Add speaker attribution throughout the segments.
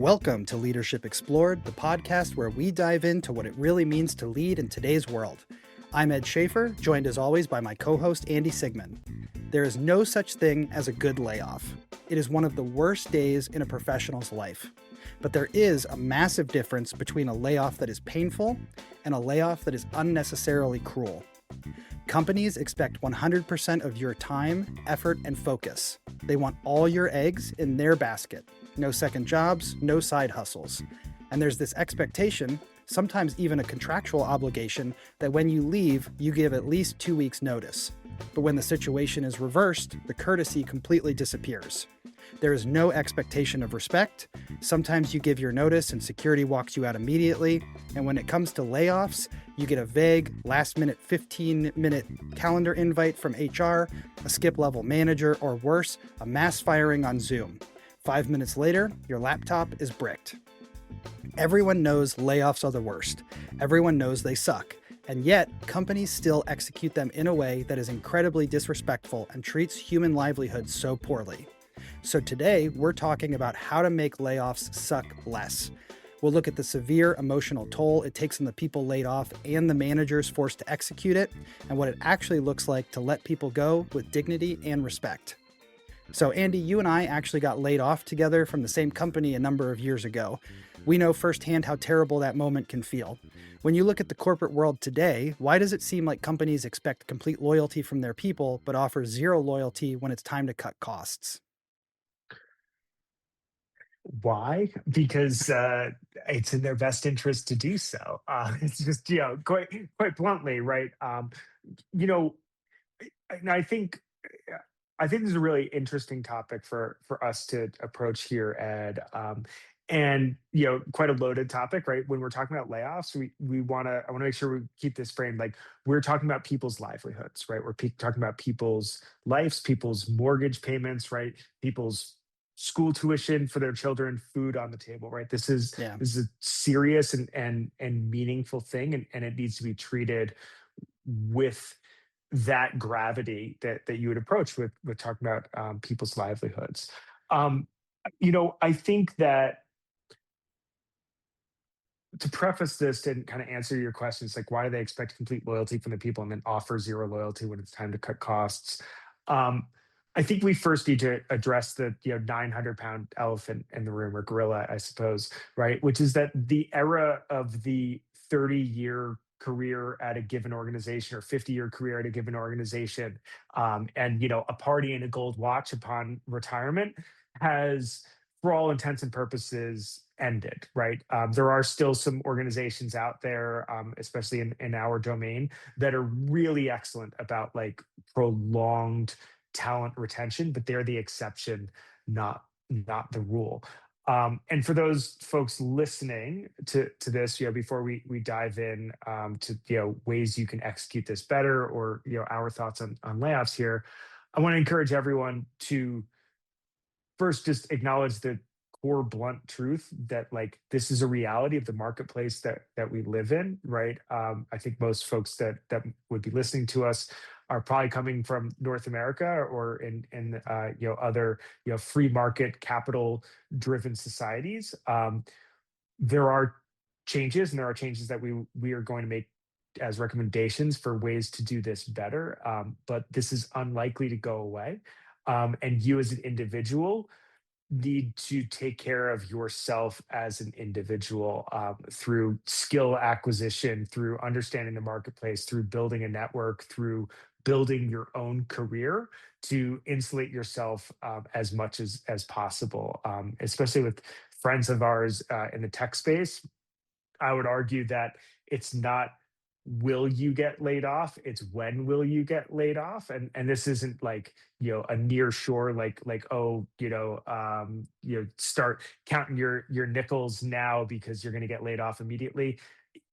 Speaker 1: Welcome to Leadership Explored, the podcast where we dive into what it really means to lead in today's world. I'm Ed Schaefer, joined as always by my co-host Andy Siegmund. There is no such thing as a good layoff. It is one of the worst days in a professional's life. But there is a massive difference between a layoff that is painful and a layoff that is unnecessarily cruel. Companies expect 100% of your time, effort, and focus. They want all your eggs in their basket. No second jobs, no side hustles. And there's this expectation, sometimes even a contractual obligation, that when you leave, you give at least 2 weeks' notice. But when the situation is reversed, the courtesy completely disappears. There is no expectation of respect. Sometimes you give your notice and security walks you out immediately. And when it comes to layoffs, you get a vague, last-minute 15-minute calendar invite from HR, a skip-level manager, or worse, a mass firing on Zoom. 5 minutes later, your laptop is bricked. Everyone knows layoffs are the worst. Everyone knows they suck. And yet, companies still execute them in a way that is incredibly disrespectful and treats human livelihoods so poorly. So today, we're talking about how to make layoffs suck less. We'll look at the severe emotional toll it takes on the people laid off and the managers forced to execute it, and what it actually looks like to let people go with dignity and respect. So Andy, you and I actually got laid off together from the same company a number of years ago. We know firsthand how terrible that moment can feel. When you look at the corporate world today, why does it seem like companies expect complete loyalty from their people, but offer zero loyalty when it's time to cut costs?
Speaker 2: Why? Because it's in their best interest to do so. It's just, quite bluntly, right? You know, and I think this is a really interesting topic for us to approach here, Ed. And quite a loaded topic, right? When we're talking about layoffs, I want to make sure we keep this framed like we're talking about people's livelihoods, right? We're talking about people's lives, people's mortgage payments, right? People's school tuition for their children, food on the table, right? This is
Speaker 1: Yeah.
Speaker 2: this is a serious and meaningful thing, and it needs to be treated with that gravity that you would approach with talking about people's livelihoods. Um, I think that to preface this and kind of answer your questions, like why do they expect complete loyalty from the people and then offer zero loyalty when it's time to cut costs? Um, I think we first need to address the 900-pound elephant in the room, or gorilla, I suppose, right? Which is that the era of the 30-year career at a given organization or 50-year career at a given organization, and a party and a gold watch upon retirement has, for all intents and purposes, ended, right? There are still some organizations out there, especially in our domain, that are really excellent about like prolonged talent retention, but they're the exception, not the rule. And for those folks listening to this, before we dive in to ways you can execute this better, or our thoughts on layoffs here, I want to encourage everyone to first just acknowledge the core blunt truth that like this is a reality of the marketplace that we live in, right? I think most folks that would be listening to us are probably coming from North America or in other free market capital driven societies. There are changes, and there are changes that we are going to make as recommendations for ways to do this better, but this is unlikely to go away. And you as an individual need to take care of yourself as an individual, through skill acquisition, through understanding the marketplace, through building a network, through building your own career to insulate yourself as much as possible, especially with friends of ours in the tech space. I would argue that it's not will you get laid off, it's when will you get laid off. And this isn't like a near shore like oh start counting your nickels now because you're going to get laid off immediately.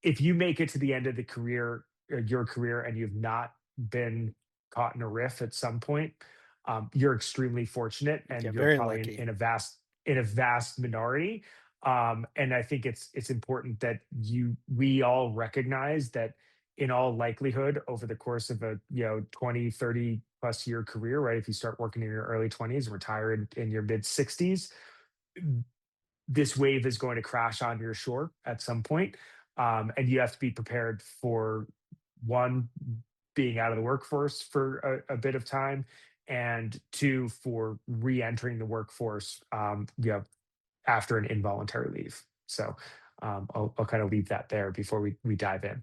Speaker 2: If you make it to the end of the career, your career, and you've not been caught in a riff at some point, you're extremely fortunate,
Speaker 1: Yeah,
Speaker 2: and you're
Speaker 1: very
Speaker 2: probably
Speaker 1: lucky.
Speaker 2: in a vast minority. And I think it's important that we all recognize that in all likelihood over the course of a 20, 30 plus year career, right? If you start working in your early 20s and retire in your mid 60s, this wave is going to crash on your shore at some point, and you have to be prepared for one, being out of the workforce for a bit of time, and two, for re-entering the workforce, after an involuntary leave. So I'll kind of leave that there before we dive in.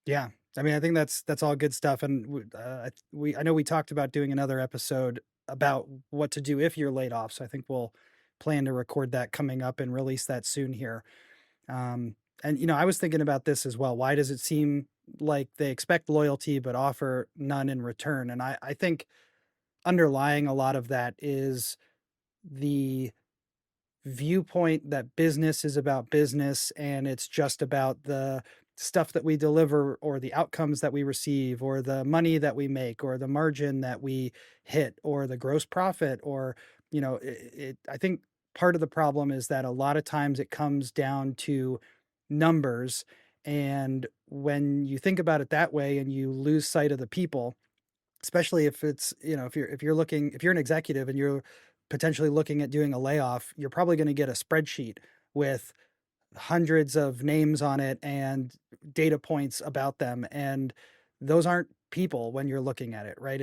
Speaker 1: Yeah. I mean, I think that's all good stuff, and I know we talked about doing another episode about what to do if you're laid off. So I think we'll plan to record that coming up and release that soon here. And I was thinking about this as well. Why does it seem like they expect loyalty but offer none in return? And I think underlying a lot of that is the viewpoint that business is about business and it's just about the stuff that we deliver or the outcomes that we receive or the money that we make or the margin that we hit or the gross profit or I think part of the problem is that a lot of times it comes down to numbers, and when you think about it that way and you lose sight of the people, especially if it's if you're an executive and you're potentially looking at doing a layoff, you're probably going to get a spreadsheet with hundreds of names on it and data points about them, and those aren't people when you're looking at it, right?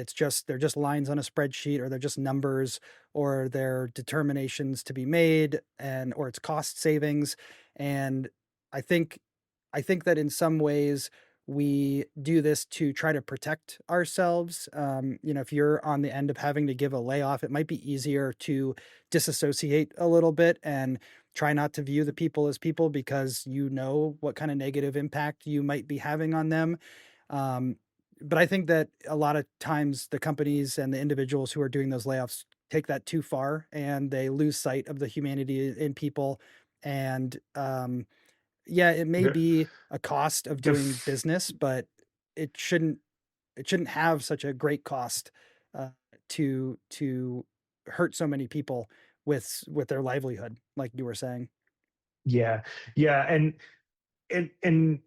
Speaker 1: They're just lines on a spreadsheet, or they're just numbers, or they're determinations to be made, and or it's cost savings. And I think that in some ways we do this to try to protect ourselves. If you're on the end of having to give a layoff, it might be easier to disassociate a little bit and try not to view the people as people because you know what kind of negative impact you might be having on them. Um, but I think that a lot of times the companies and the individuals who are doing those layoffs take that too far and they lose sight of the humanity in people. And yeah, it may
Speaker 2: The
Speaker 1: be a cost of
Speaker 2: the
Speaker 1: doing
Speaker 2: f-
Speaker 1: business, but it shouldn't have such a great cost uh, to hurt so many people with their livelihood, like you were saying.
Speaker 2: yeah, yeah, and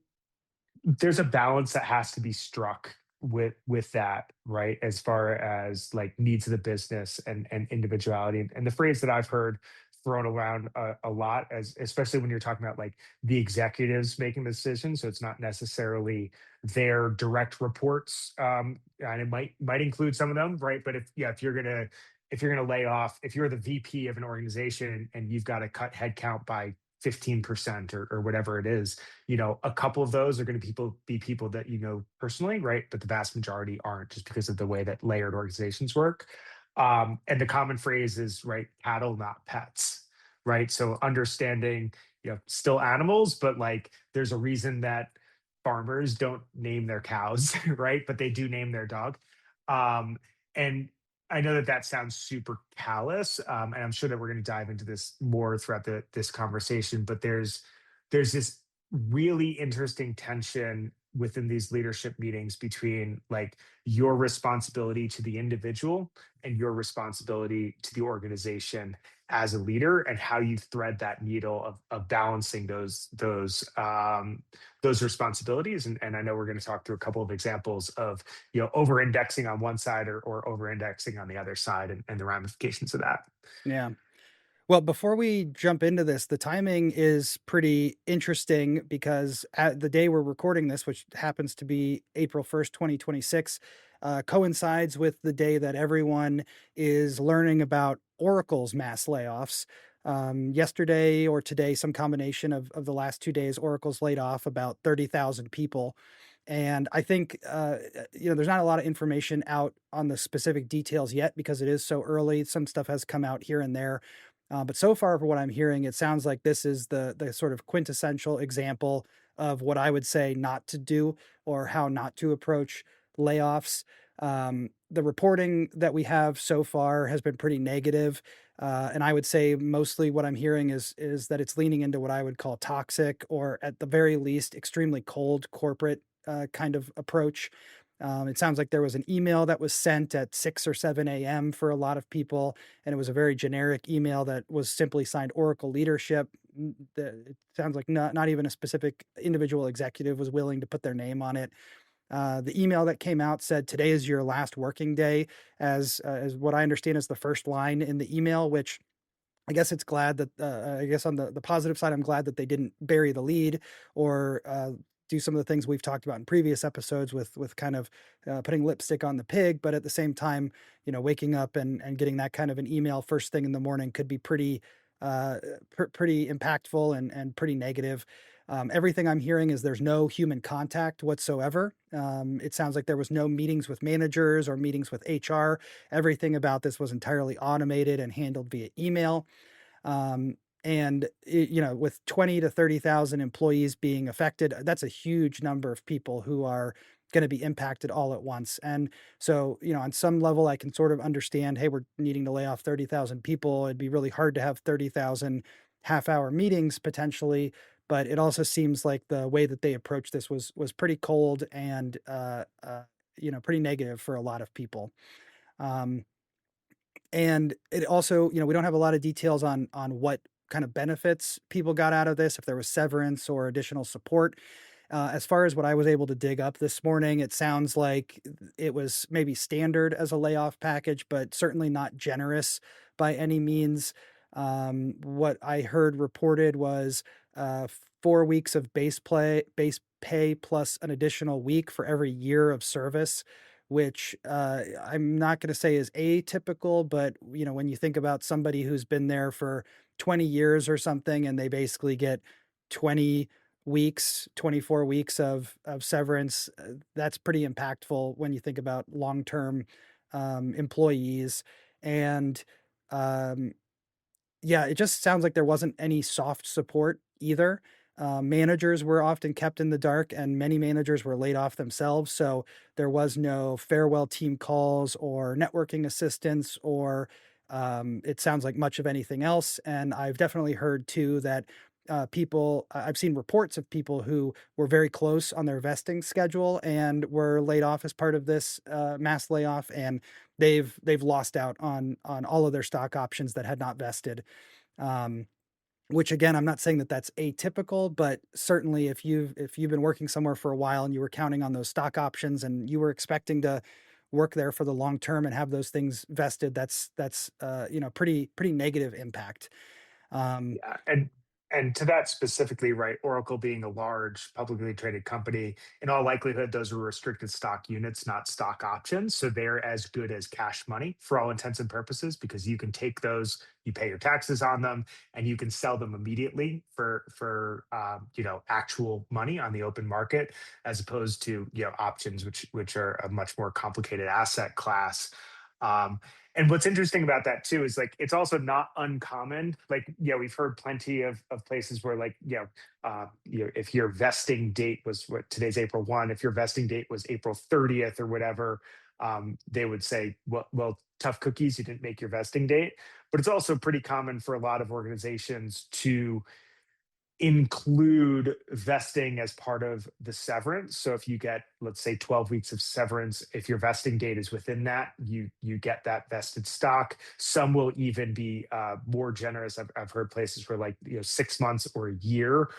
Speaker 2: there's a balance that has to be struck with that, right? As far as like needs of the business and individuality. And the phrase that I've heard thrown around a lot, as especially when you're talking about like the executives making the decision, so it's not necessarily their direct reports, and it might include some of them, right? But if you're gonna lay off, if you're the VP of an organization and you've got to cut headcount by 15% or whatever it is, a couple of those are going to be people that you know personally, right? But the vast majority aren't, just because of the way that layered organizations work. And the common phrase is, right, cattle, not pets, right? So understanding, still animals, but like there's a reason that farmers don't name their cows, right? But they do name their dog. And I know that that sounds super callous, and I'm sure that we're going to dive into this more throughout this conversation. But there's this really interesting tension within these leadership meetings between like your responsibility to the individual and your responsibility to the organization as a leader, and how you thread that needle of balancing those responsibilities. And I know we're going to talk through a couple of examples of over indexing on one side or over indexing on the other side, and the ramifications of that.
Speaker 1: Yeah. Well, before we jump into this, the timing is pretty interesting because at the day we're recording this, which happens to be April 1st, 2026, coincides with the day that everyone is learning about Oracle's mass layoffs. Yesterday or today, some combination of the last 2 days, Oracle's laid off about 30,000 people. And I think, there's not a lot of information out on the specific details yet because it is so early. Some stuff has come out here and there. But so far, for what I'm hearing, it sounds like this is the sort of quintessential example of what I would say not to do or how not to approach layoffs. The reporting that we have so far has been pretty negative, and I would say mostly what I'm hearing is that it's leaning into what I would call toxic, or at the very least, extremely cold corporate kind of approach. It sounds like there was an email that was sent at 6 or 7 a.m. for a lot of people, and it was a very generic email that was simply signed Oracle leadership. It sounds like not even a specific individual executive was willing to put their name on it. The email that came out said, "Today is your last working day," as what I understand is the first line in the email, which I guess it's glad that, I guess on the positive side, I'm glad that they didn't bury the lead or do some of the things we've talked about in previous episodes with kind of putting lipstick on the pig. But at the same time, waking up and getting that kind of an email first thing in the morning could be pretty impactful and pretty negative. Everything I'm hearing is there's no human contact whatsoever. It sounds like there was no meetings with managers or meetings with HR. Everything about this was entirely automated and handled via email. And with 20 to 30,000 employees being affected, that's a huge number of people who are going to be impacted all at once. And so, on some level, I can sort of understand, hey, we're needing to lay off 30,000 people. It'd be really hard to have 30,000 half-hour meetings potentially. But it also seems like the way that they approached this was pretty cold and pretty negative for a lot of people. Um, and it also, we don't have a lot of details on what kind of benefits people got out of this, if there was severance or additional support. As far as what I was able to dig up this morning, it sounds like it was maybe standard as a layoff package, but certainly not generous by any means. What I heard reported was 4 weeks of base pay plus an additional week for every year of service, which I'm not going to say is atypical, but when you think about somebody who's been there for 20 years or something, and they basically get 20 weeks, 24 weeks of severance, that's pretty impactful when you think about long-term employees. And um, yeah, it just sounds like there wasn't any soft support either. Managers were often kept in the dark, and many managers were laid off themselves. So there was no farewell team calls or networking assistance, or it sounds like much of anything else. And I've definitely heard too that I've seen reports of people who were very close on their vesting schedule and were laid off as part of this mass layoff, and they've lost out on all of their stock options that had not vested. Um, which again, I'm not saying that that's atypical, but certainly if you've been working somewhere for a while and you were counting on those stock options and you were expecting to work there for the long term and have those things vested, that's pretty negative impact. Um,
Speaker 2: Yeah, and to that specifically, right, Oracle being a large publicly traded company, in all likelihood, those are restricted stock units, not stock options. So they're as good as cash money for all intents and purposes because you can take those, you pay your taxes on them, and you can sell them immediately for actual money on the open market, as opposed to options, which are a much more complicated asset class. Um, and what's interesting about that too is like it's also not uncommon. Like, yeah, we've heard plenty of places where like, if your vesting date was what today's April 1, if your vesting date was April 30th or whatever, they would say, well, tough cookies, you didn't make your vesting date. But it's also pretty common for a lot of organizations to include vesting as part of the severance. So if you get, let's say, 12 weeks of severance, if your vesting date is within that, you get that vested stock. Some will even be more generous. I've heard places where like 6 months or a year,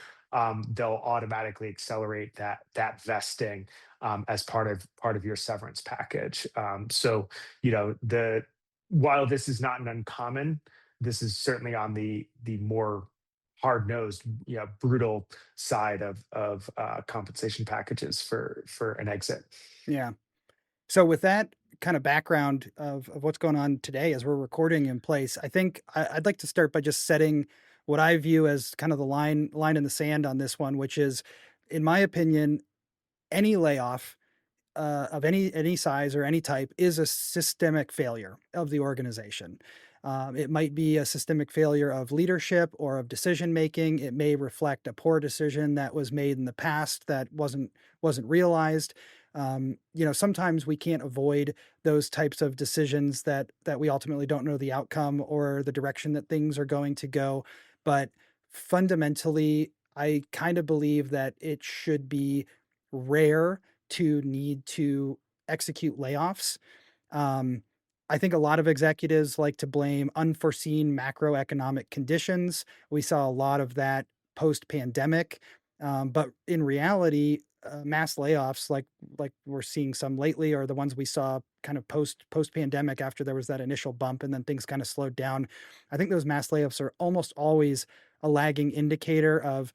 Speaker 2: they'll automatically accelerate that vesting as part of your severance package. So the while this is not an uncommon, this is certainly on the more hard-nosed, brutal side of compensation packages for an exit.
Speaker 1: yeah. So with that kind of background of what's going on today as we're recording in place, I think I'd like to start by just setting what I view as kind of the line in the sand on this one, which is, in my opinion, any layoff of any size or any type is a systemic failure of the organization. It might be a systemic failure of leadership or of decision making. It may reflect a poor decision that was made in the past that wasn't realized. Sometimes we can't avoid those types of decisions that we ultimately don't know the outcome or the direction that things are going to go. But fundamentally, I kind of believe that it should be rare to need to execute layoffs. Um, I think a lot of executives like to blame unforeseen macroeconomic conditions. We saw a lot of that post pandemic. But in reality, mass layoffs like we're seeing some lately, or the ones we saw kind of post pandemic after there was that initial bump and then things kind of slowed down. I think those mass layoffs are almost always a lagging indicator of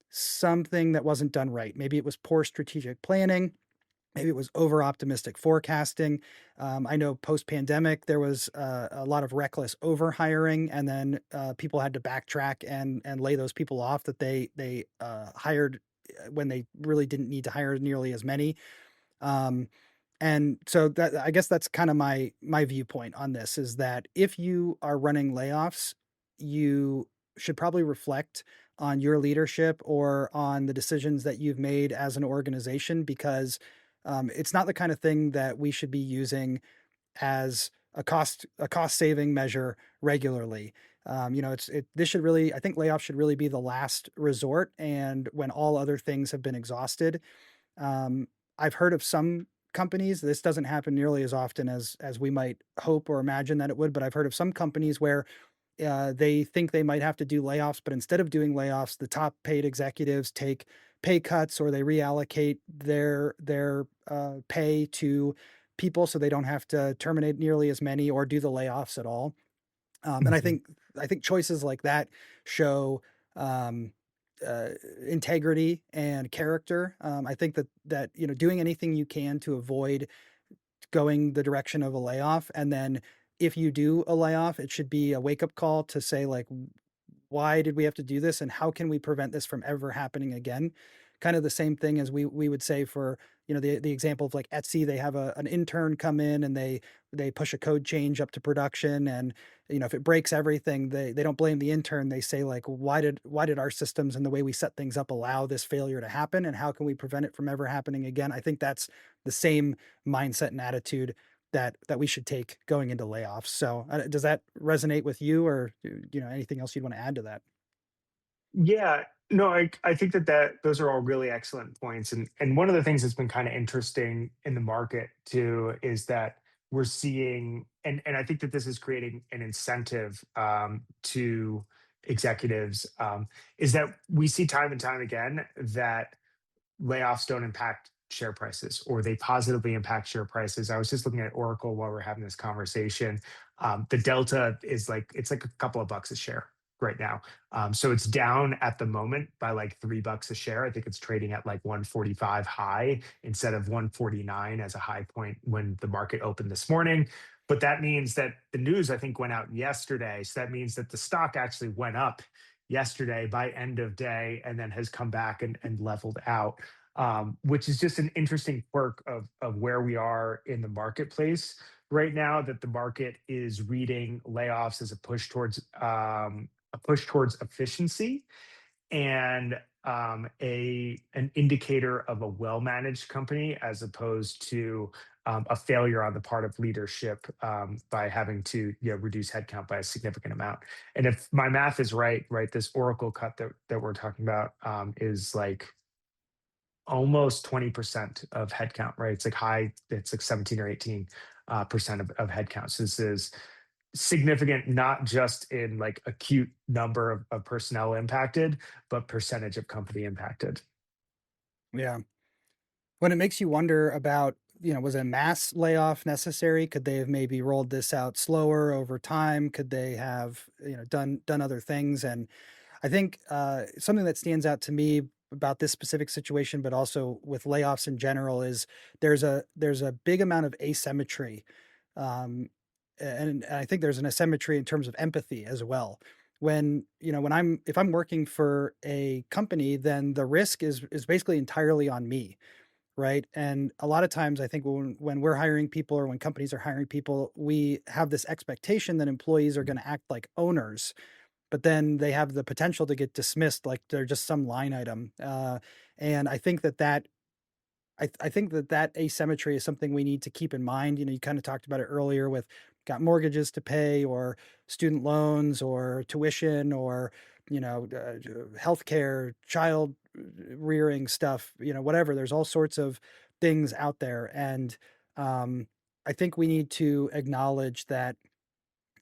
Speaker 1: something that wasn't done right. Maybe it was poor strategic planning. Maybe it was over optimistic forecasting. I know post pandemic there was a lot of reckless over hiring, and then people had to backtrack and lay those people off that they hired when they really didn't need to hire nearly as many. Um, and so that, I guess that's kind of my viewpoint on this, is that if you are running layoffs, you should probably reflect on your leadership or on the decisions that you've made as an organization, because it's not the kind of thing that we should be using as a cost saving measure regularly. This should really, I think layoffs should really be the last resort, and when all other things have been exhausted. um, I've heard of some companies, this doesn't happen nearly as often as we might hope or imagine that it would, but I've heard of some companies where they think they might have to do layoffs, but instead of doing layoffs, the top paid executives take pay cuts, or they reallocate their pay to people so they don't have to terminate nearly as many or do the layoffs at all. And
Speaker 2: Mhm.
Speaker 1: I think choices like that show um, uh, integrity and character. I think that doing anything you can to avoid going the direction of a layoff, and then if you do a layoff, it should be a wake up call to say, like, why did we have to do this, and how can we prevent this from ever happening again? Kind of the same thing as we would say for, the example of like Etsy. They have an intern come in and they push a code change up to production, and if it breaks everything, they don't blame the intern. They say, like, why did our systems and the way we set things up allow this failure to happen, and how can we prevent it from ever happening again? I think that's the same mindset and attitude that we should take going into layoffs. So, does that resonate with you, or anything else you'd want to add to that?
Speaker 2: Yeah, no, I think that those are all really excellent points, and one of the things that's been kind of interesting in the market too is that we're seeing, and I think that this is creating an incentive to executives, is that we see time and time again that layoffs don't impact share prices, or they positively impact share prices. I was just looking at Oracle while we're having this conversation. The delta is like, it's like a couple of bucks a share right now. So it's down at the moment by like $3 a share. I think it's trading at like 145 high instead of 149 as a high point when the market opened this morning. But that means that the news, I think, went out yesterday. So that means that the stock actually went up yesterday by end of day and then has come back and leveled out, which is just an interesting quirk of where we are in the marketplace right now. That the market is reading layoffs as a push towards efficiency, and a an indicator of a well managed company, as opposed to a failure on the part of leadership, by having to reduce headcount by a significant amount. And if my math is right, this Oracle cut that we're talking about is like almost 20% of headcount, right? It's like 17 or 18 percent of headcount. So this is significant, not just in like acute number of personnel impacted, but percentage of company impacted.
Speaker 1: Yeah. When it makes you wonder about, was a mass layoff necessary? Could they have maybe rolled this out slower over time? Could they have, done other things? And I think something that stands out to me about this specific situation, but also with layoffs in general, is there's a big amount of asymmetry, and I think there's an asymmetry in terms of empathy as well. When I'm if I'm working for a company, then the risk is basically entirely on me, right? And a lot of times, I think when we're hiring people, or when companies are hiring people, we have this expectation that employees are going to act like owners, but then they have the potential to get dismissed like they're just some line item. And I think that asymmetry is something we need to keep in mind. You kind of talked about it earlier with got mortgages to pay, or student loans, or tuition, or healthcare, child rearing stuff. Whatever. There's all sorts of things out there, and I think we need to acknowledge that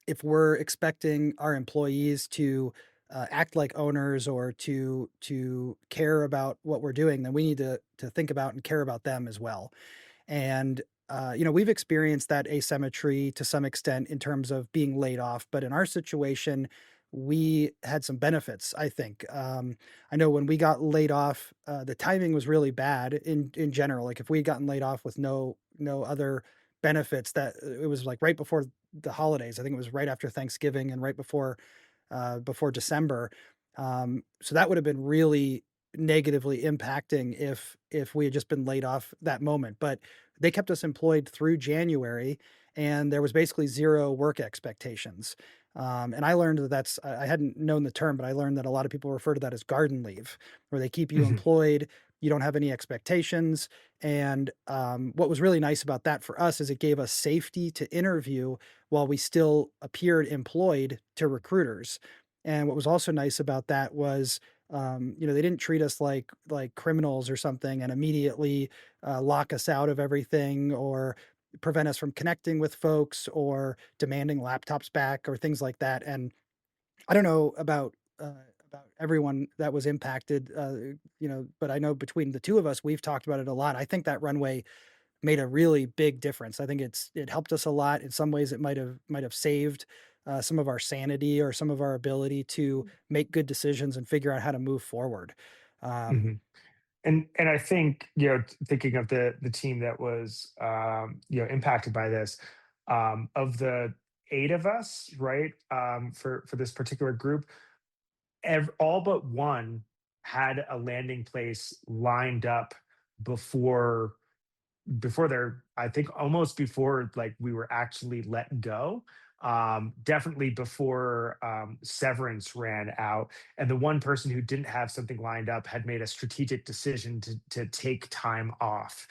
Speaker 1: if we're expecting our employees to act like owners or to care about what we're doing, then we need to think about and care about them as well. And we've experienced that asymmetry to some extent in terms of being laid off, but in our situation, we had some benefits, I think. I know when we got laid off, the timing was really bad in general. Like if we had gotten laid off with no other benefits, that it was like right before the holidays. I think it was right after Thanksgiving and right before December. So that would have been really negatively impacting if we had just been laid off that moment. But they kept us employed through January, and there was basically zero work expectations. And I learned that I hadn't known the term, but I learned that a lot of people refer to that as garden leave, where they keep you
Speaker 2: Mhm.
Speaker 1: employed. You don't have any expectations. And what was really nice about that for us is it gave us safety to interview while we still appeared employed to recruiters. And what was also nice about that was, they didn't treat us like criminals or something and immediately lock us out of everything or prevent us from connecting with folks or demanding laptops back or things like that. And I don't know about everyone that was impacted, but I know between the two of us, we've talked about it a lot. I think that runway made a really big difference. I think it helped us a lot. In some ways, it might have saved some of our sanity or some of our ability to make good decisions and figure out how to move forward. Um,
Speaker 2: Mhm. And I think, thinking of the team that was, impacted by this, of the 8 of us, right, for this particular group, all but one had a landing place lined up before their, I think almost before, like, we were actually let go. Definitely before severance ran out. And the one person who didn't have something lined up had made a strategic decision to take time off.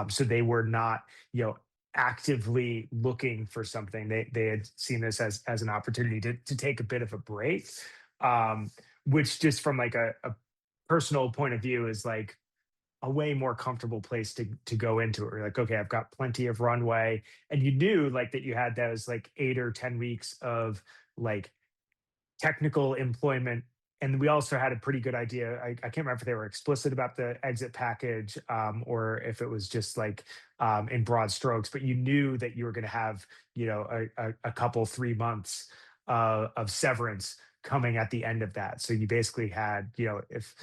Speaker 2: So they were not, actively looking for something. They had seen this as an opportunity to take a bit of a break. Um, which, just from like a personal point of view, is like a way more comfortable place to go into it. You're like, okay, I've got plenty of runway. And you knew like that you had those like 8 or 10 weeks of like technical employment. And we also had a pretty good idea. I can't remember if they were explicit about the exit package, or if it was just like, in broad strokes, but you knew that you were going to have, a couple, 3 months of severance coming at the end of that. So you basically had, if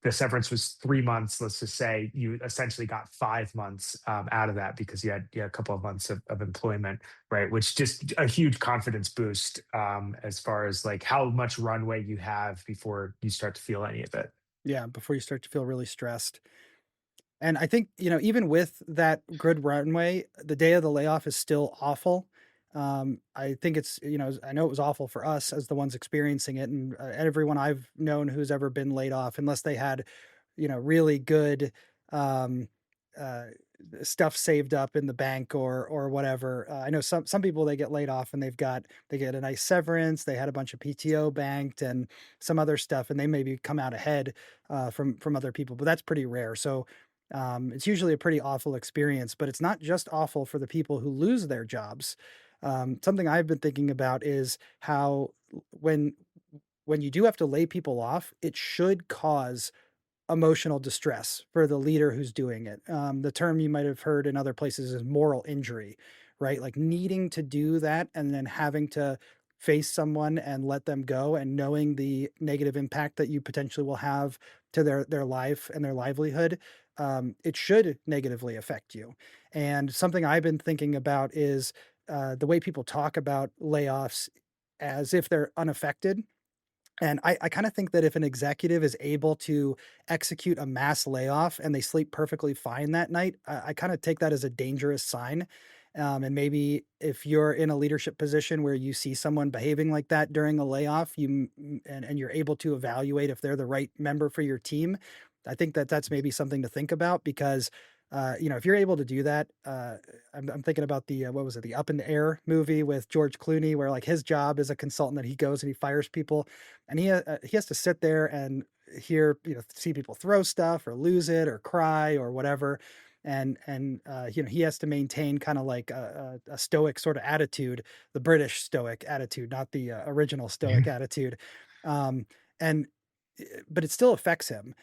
Speaker 2: the severance was 3 months, let's just say you essentially got 5 months out of that because you had a couple of months of employment, right? Which just a huge confidence boost, as far as like how much runway you have before you start to feel any of it.
Speaker 1: yeah, before you start to feel really stressed. And I think, even with that good runway, the day of the layoff is still awful. I think I know it was awful for us as the ones experiencing it, and everyone I've known who's ever been laid off, unless they had, really good um, uh, stuff saved up in the bank or whatever. I know some people they get laid off and they get a nice severance. They had a bunch of PTO banked and some other stuff, and they maybe come out ahead from other people, but that's pretty rare. So it's usually a pretty awful experience, but it's not just awful for the people who lose their jobs. Something I've been thinking about is how when you do have to lay people off, it should cause emotional distress for the leader who's doing it. The term you might have heard in other places is moral injury, right? Like needing to do that and then having to face someone and let them go and knowing the negative impact that you potentially will have to their life and their livelihood. It should negatively affect you. And something I've been thinking about is the way people talk about layoffs as if they're unaffected, and I kind of think that if an executive is able to execute a mass layoff and they sleep perfectly fine that night, I kind of take that as a dangerous sign. And maybe if you're in a leadership position where you see someone behaving like that during a layoff, and you're able to evaluate if they're the right member for your team, I think that that's maybe something to think about because if you're able to do that, I'm thinking about the what was it, the Up in the Air movie with George Clooney, where like his job is a consultant that he goes and he fires people, and he has to sit there and see people throw stuff or lose it or cry or whatever. and he has to maintain kind of like a stoic sort of attitude, the British stoic attitude, not the original stoic attitude. Um, and but it still affects him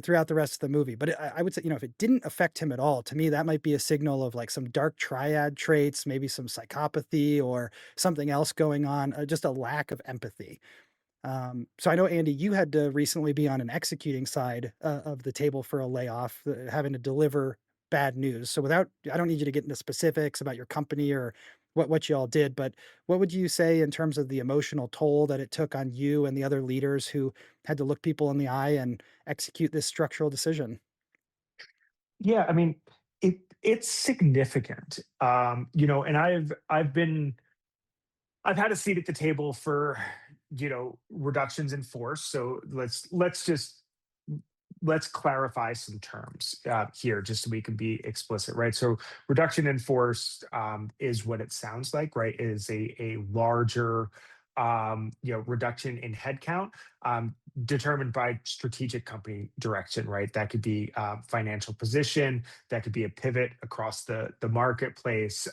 Speaker 1: throughout the rest of the movie. But I would say, if it didn't affect him at all, to me, that might be a signal of like some dark triad traits, maybe some psychopathy or something else going on, just a lack of empathy. So I know, Andy, you had to recently be on an executing side of the table for a layoff, having to deliver bad news. So I don't need you to get into specifics about your company or what you all did, but what would you say in terms of the emotional toll that it took on you and the other leaders who had to look people in the eye and execute this structural decision?
Speaker 2: Yeah, I mean, it's significant. And I've had a seat at the table for, reductions in force. So let's clarify some terms here, just so we can be explicit, right? So reduction in force is what it sounds like, right? It is a larger reduction in headcount, determined by strategic company direction, right? That could be financial position, that could be a pivot across the marketplace.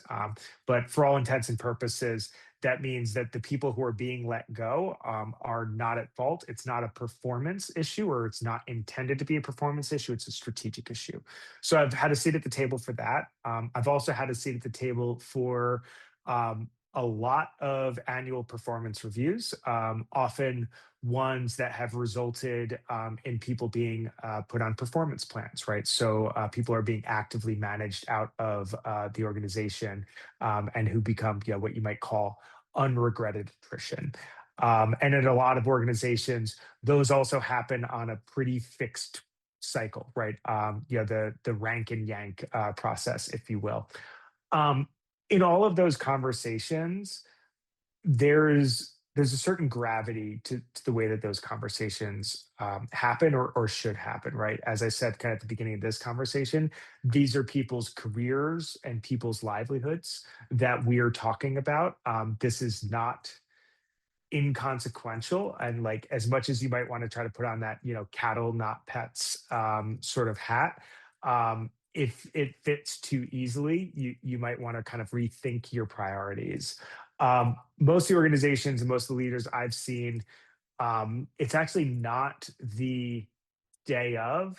Speaker 2: But for all intents and purposes, that means that the people who are being let go are not at fault. It's not a performance issue, or it's not intended to be a performance issue. It's a strategic issue. So I've had a seat at the table for that. I've also had a seat at the table for a lot of annual performance reviews, often ones that have resulted in people being put on performance plans, right? So people are being actively managed out of the organization, and who become, what you might call unregretted attrition. And in a lot of organizations, those also happen on a pretty fixed cycle, right? The rank and yank process, if you will. Um, in all of those conversations, there's a certain gravity to the way that those conversations happen, or should happen, right? As I said, kind of at the beginning of this conversation, these are people's careers and people's livelihoods that we are talking about. This is not inconsequential, and like, as much as you might want to try to put on that, cattle not pets sort of hat, if it fits too easily, you might want to kind of rethink your priorities. Most of the organizations and most of the leaders I've seen, it's actually not the day of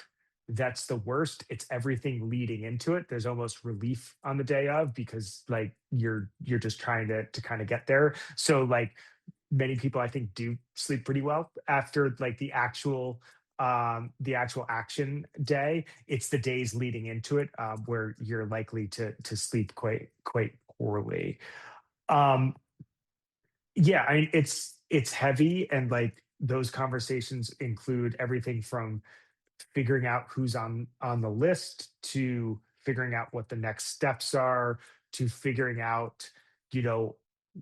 Speaker 2: that's the worst. It's everything leading into it. There's almost relief on the day of, because like you're just trying to kind of get there. So like, many people, I think, do sleep pretty well after like the actual action day. It's the days leading into it, where you're likely to sleep quite poorly. Um, yeah, I mean, it's heavy, and like, those conversations include everything from figuring out who's on the list, to figuring out what the next steps are, to figuring out, you know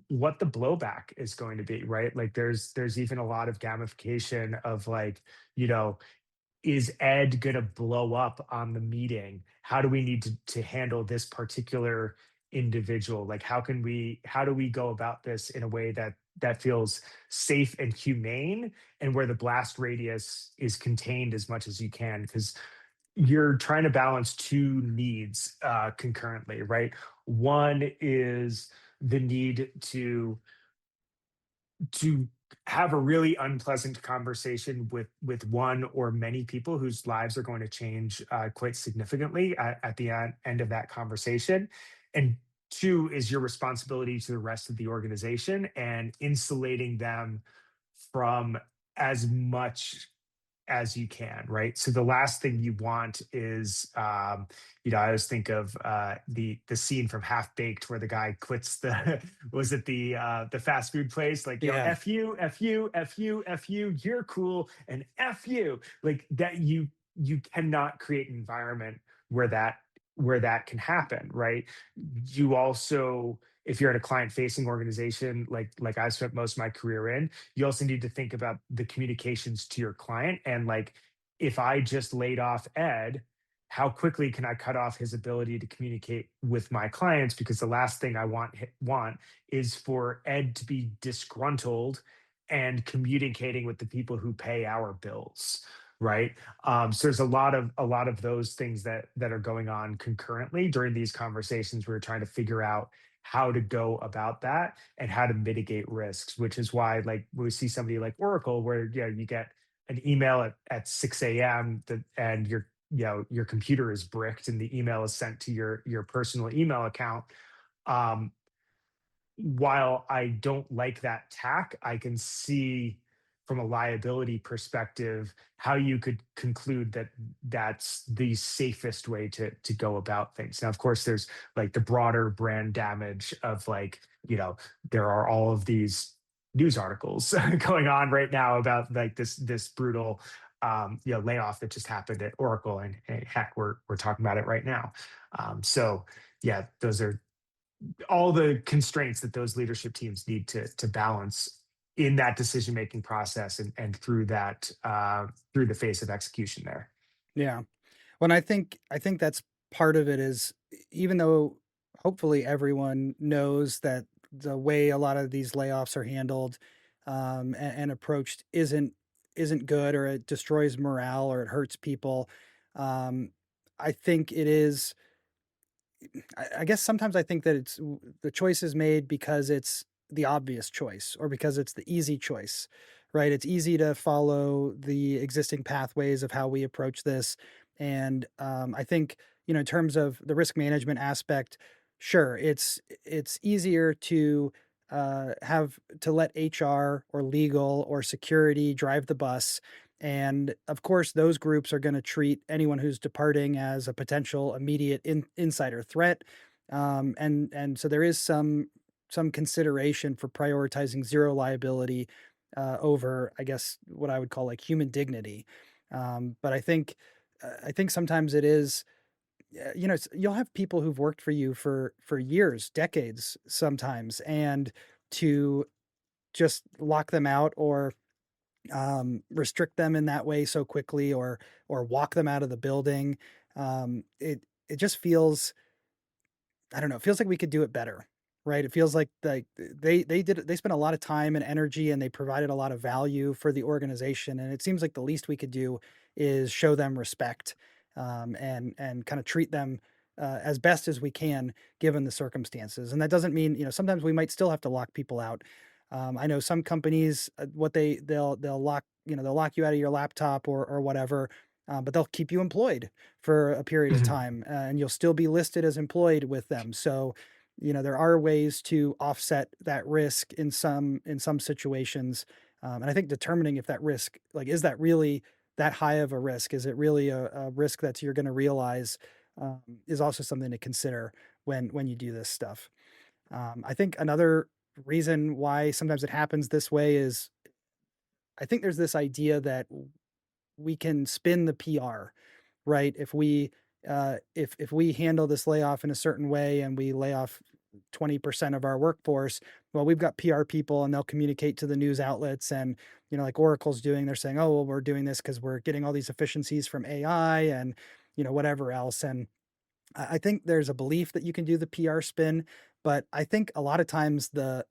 Speaker 2: what the blowback is going to be, right? Like, there's even a lot of gamification of like, you know is Ed going to blow up on the meeting? How do we need to handle this particular individual? Like, how do we go about this in a way that feels safe and humane, and where the blast radius is contained as much as you can? Because you're trying to balance two needs concurrently, right? One is the need to have a really unpleasant conversation with one or many people whose lives are going to change quite significantly at the end of that conversation. And two is your responsibility to the rest of the organization, and insulating them from as much as you can, right? So the last thing you want is, I always think of the scene from Half Baked, where the guy quits the was it the fast food place, like,
Speaker 1: Yeah.
Speaker 2: f you, f you, f you, f you, you're cool, and f you, like that. You cannot create an environment where that can happen, right? You also, if you're at a client facing organization, like I spent most of my career in, you also need to think about the communications to your client. And like, if I just laid off Ed, how quickly can I cut off his ability to communicate with my clients? Because the last thing I want is for Ed to be disgruntled and communicating with the people who pay our bills, right? So there's a lot of those things that are going on concurrently during these conversations. We're trying to figure out how to go about that and how to mitigate risks, which is why like we see somebody like Oracle, where you get an email at 6 a.m. And your computer is bricked and the email is sent to your personal email account. Um, while I don't like that tack, I can see from a liability perspective how you could conclude that that's the safest way to go about things. Now, of course, there's like the broader brand damage of like, there are all of these news articles going on right now about like this brutal layoff that just happened at Oracle, and heck, we're talking about it right now. So yeah, those are all the constraints that those leadership teams need to balance in that decision making process, and through that through the face of execution there.
Speaker 1: Yeah. When I think that's part of it is even though hopefully everyone knows that the way a lot of these layoffs are handled and approached isn't good, or it destroys morale, or it hurts people. Um, I think it is I guess sometimes I think that the choice is made because it's the obvious choice or because it's the easy choice, right? It's easy to follow the existing pathways of how we approach this. And I think, in terms of the risk management aspect, sure, it's easier to have to let HR or legal or security drive the bus. And of course, those groups are going to treat anyone who's departing as a potential immediate insider threat. And so there is some consideration for prioritizing zero liability over, I guess, what I would call like human dignity. But I think sometimes it is, you'll have people who've worked for you for years, decades, sometimes, and to just lock them out or restrict them in that way so quickly, or walk them out of the building. It just feels, I don't know, it feels like we could do it better, right? It feels like they spent a lot of time and energy and they provided a lot of value for the organization, and it seems like the least we could do is show them respect, and kind of treat them as best as we can given the circumstances. And that doesn't mean, sometimes we might still have to lock people out. I know some companies, what they'll lock, they'll lock you out of your laptop or whatever, but they'll keep you employed for a period of
Speaker 2: Mhm.
Speaker 1: time, and you'll still be listed as employed with them. So, there are ways to offset that risk in some situations, and I think determining if that risk, like, is that really that high of a risk? Is it really a risk that you're going to realize? Is also something to consider when you do this stuff. I think another reason why sometimes it happens this way is I think there's this idea that we can spin the PR, right? If we handle this layoff in a certain way and we lay off 20% of our workforce, well, we've got PR people and they'll communicate to the news outlets, and like Oracle's doing, they're saying, oh, well, we're doing this because we're getting all these efficiencies from AI and whatever else. And I think there's a belief that you can do the PR spin, but I think a lot of times the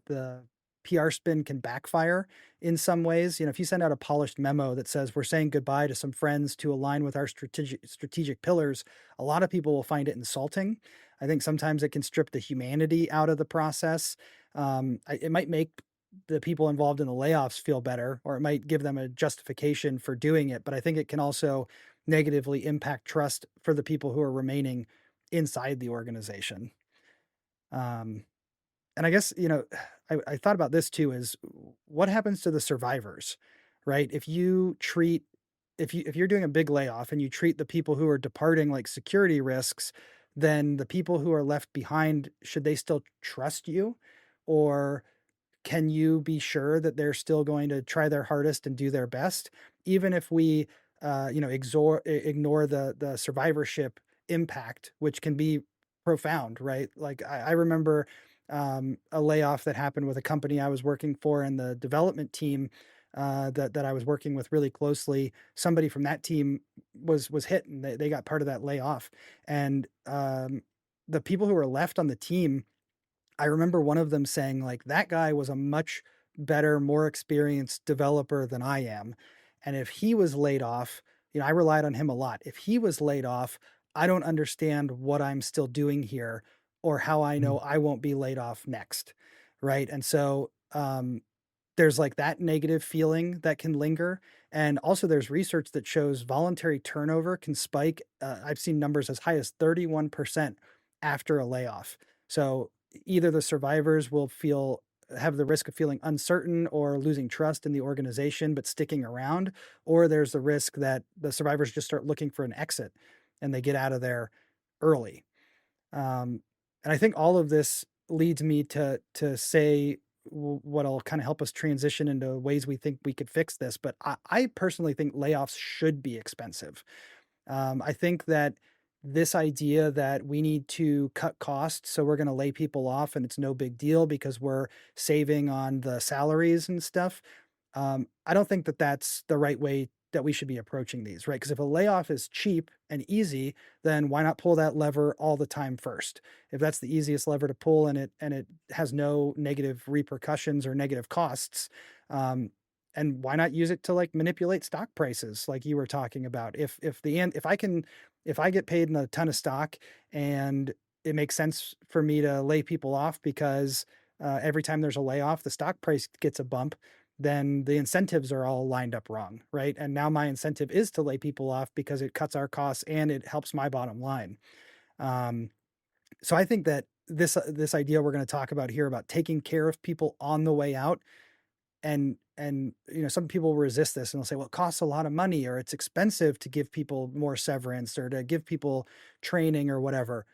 Speaker 1: PR spin can backfire in some ways. If you send out a polished memo that says we're saying goodbye to some friends to align with our strategic pillars, a lot of people will find it insulting. I think sometimes it can strip the humanity out of the process. It might make the people involved in the layoffs feel better, or it might give them a justification for doing it. But I think it can also negatively impact trust for the people who are remaining inside the organization. Um, and I guess, I thought about this too, is what happens to the survivors, right? If you're doing a big layoff and you treat the people who are departing like security risks, then the people who are left behind, should they still trust you? Or can you be sure that they're still going to try their hardest and do their best, even if we, ignore the survivorship impact, which can be profound, right? Like I remember a layoff that happened with a company I was working for, and the development team that I was working with really closely. Somebody from that team was hit, and they got part of that layoff, and the people who were left on the team, I remember one of them saying, like, that guy was a much better, more experienced developer than I am. And if he was laid off, I relied on him a lot. If he was laid off, I don't understand what I'm still doing here or how I know
Speaker 2: Mhm.
Speaker 1: I won't be laid off next. Right. And so, there's like that negative feeling that can linger. And also, there's research that shows voluntary turnover can spike. I've seen numbers as high as 31% after a layoff. So either the survivors will have the risk of feeling uncertain or losing trust in the organization, but sticking around, or there's the risk that the survivors just start looking for an exit and they get out of there early. And I think all of this leads me to say what'll kind of help us transition into ways we think we could fix this. But I personally think layoffs should be expensive. I think that this idea that we need to cut costs, so we're going to lay people off and it's no big deal because we're saving on the salaries and stuff. I don't think that that's the right way that we should be approaching these, right? Because if a layoff is cheap and easy, then why not pull that lever all the time first? If that's the easiest lever to pull and it has no negative repercussions or negative costs, um, and why not use it to like manipulate stock prices, like you were talking about? If I get paid in a ton of stock and it makes sense for me to lay people off because every time there's a layoff, the stock price gets a bump, then the incentives are all lined up wrong, right? And now my incentive is to lay people off because it cuts our costs and it helps my bottom line. Um, so I think that this idea we're going to talk about here about taking care of people on the way out, and some people resist this and they'll say, well, it costs a lot of money or it's expensive to give people more severance or to give people training or whatever.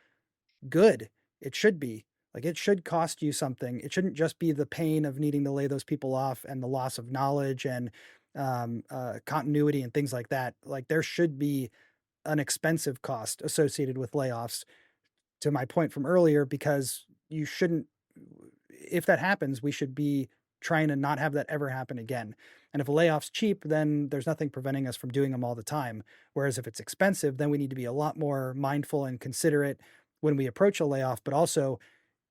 Speaker 1: Good. It should be. Like, it should cost you something. It shouldn't just be the pain of needing to lay those people off and the loss of knowledge and continuity and things like that. Like, there should be an expensive cost associated with layoffs, to my point from earlier, because you shouldn't, if that happens, we should be trying to not have that ever happen again. And if a layoff's cheap, then there's nothing preventing us from doing them all the time. Whereas if it's expensive, then we need to be a lot more mindful and considerate when we approach a layoff, but also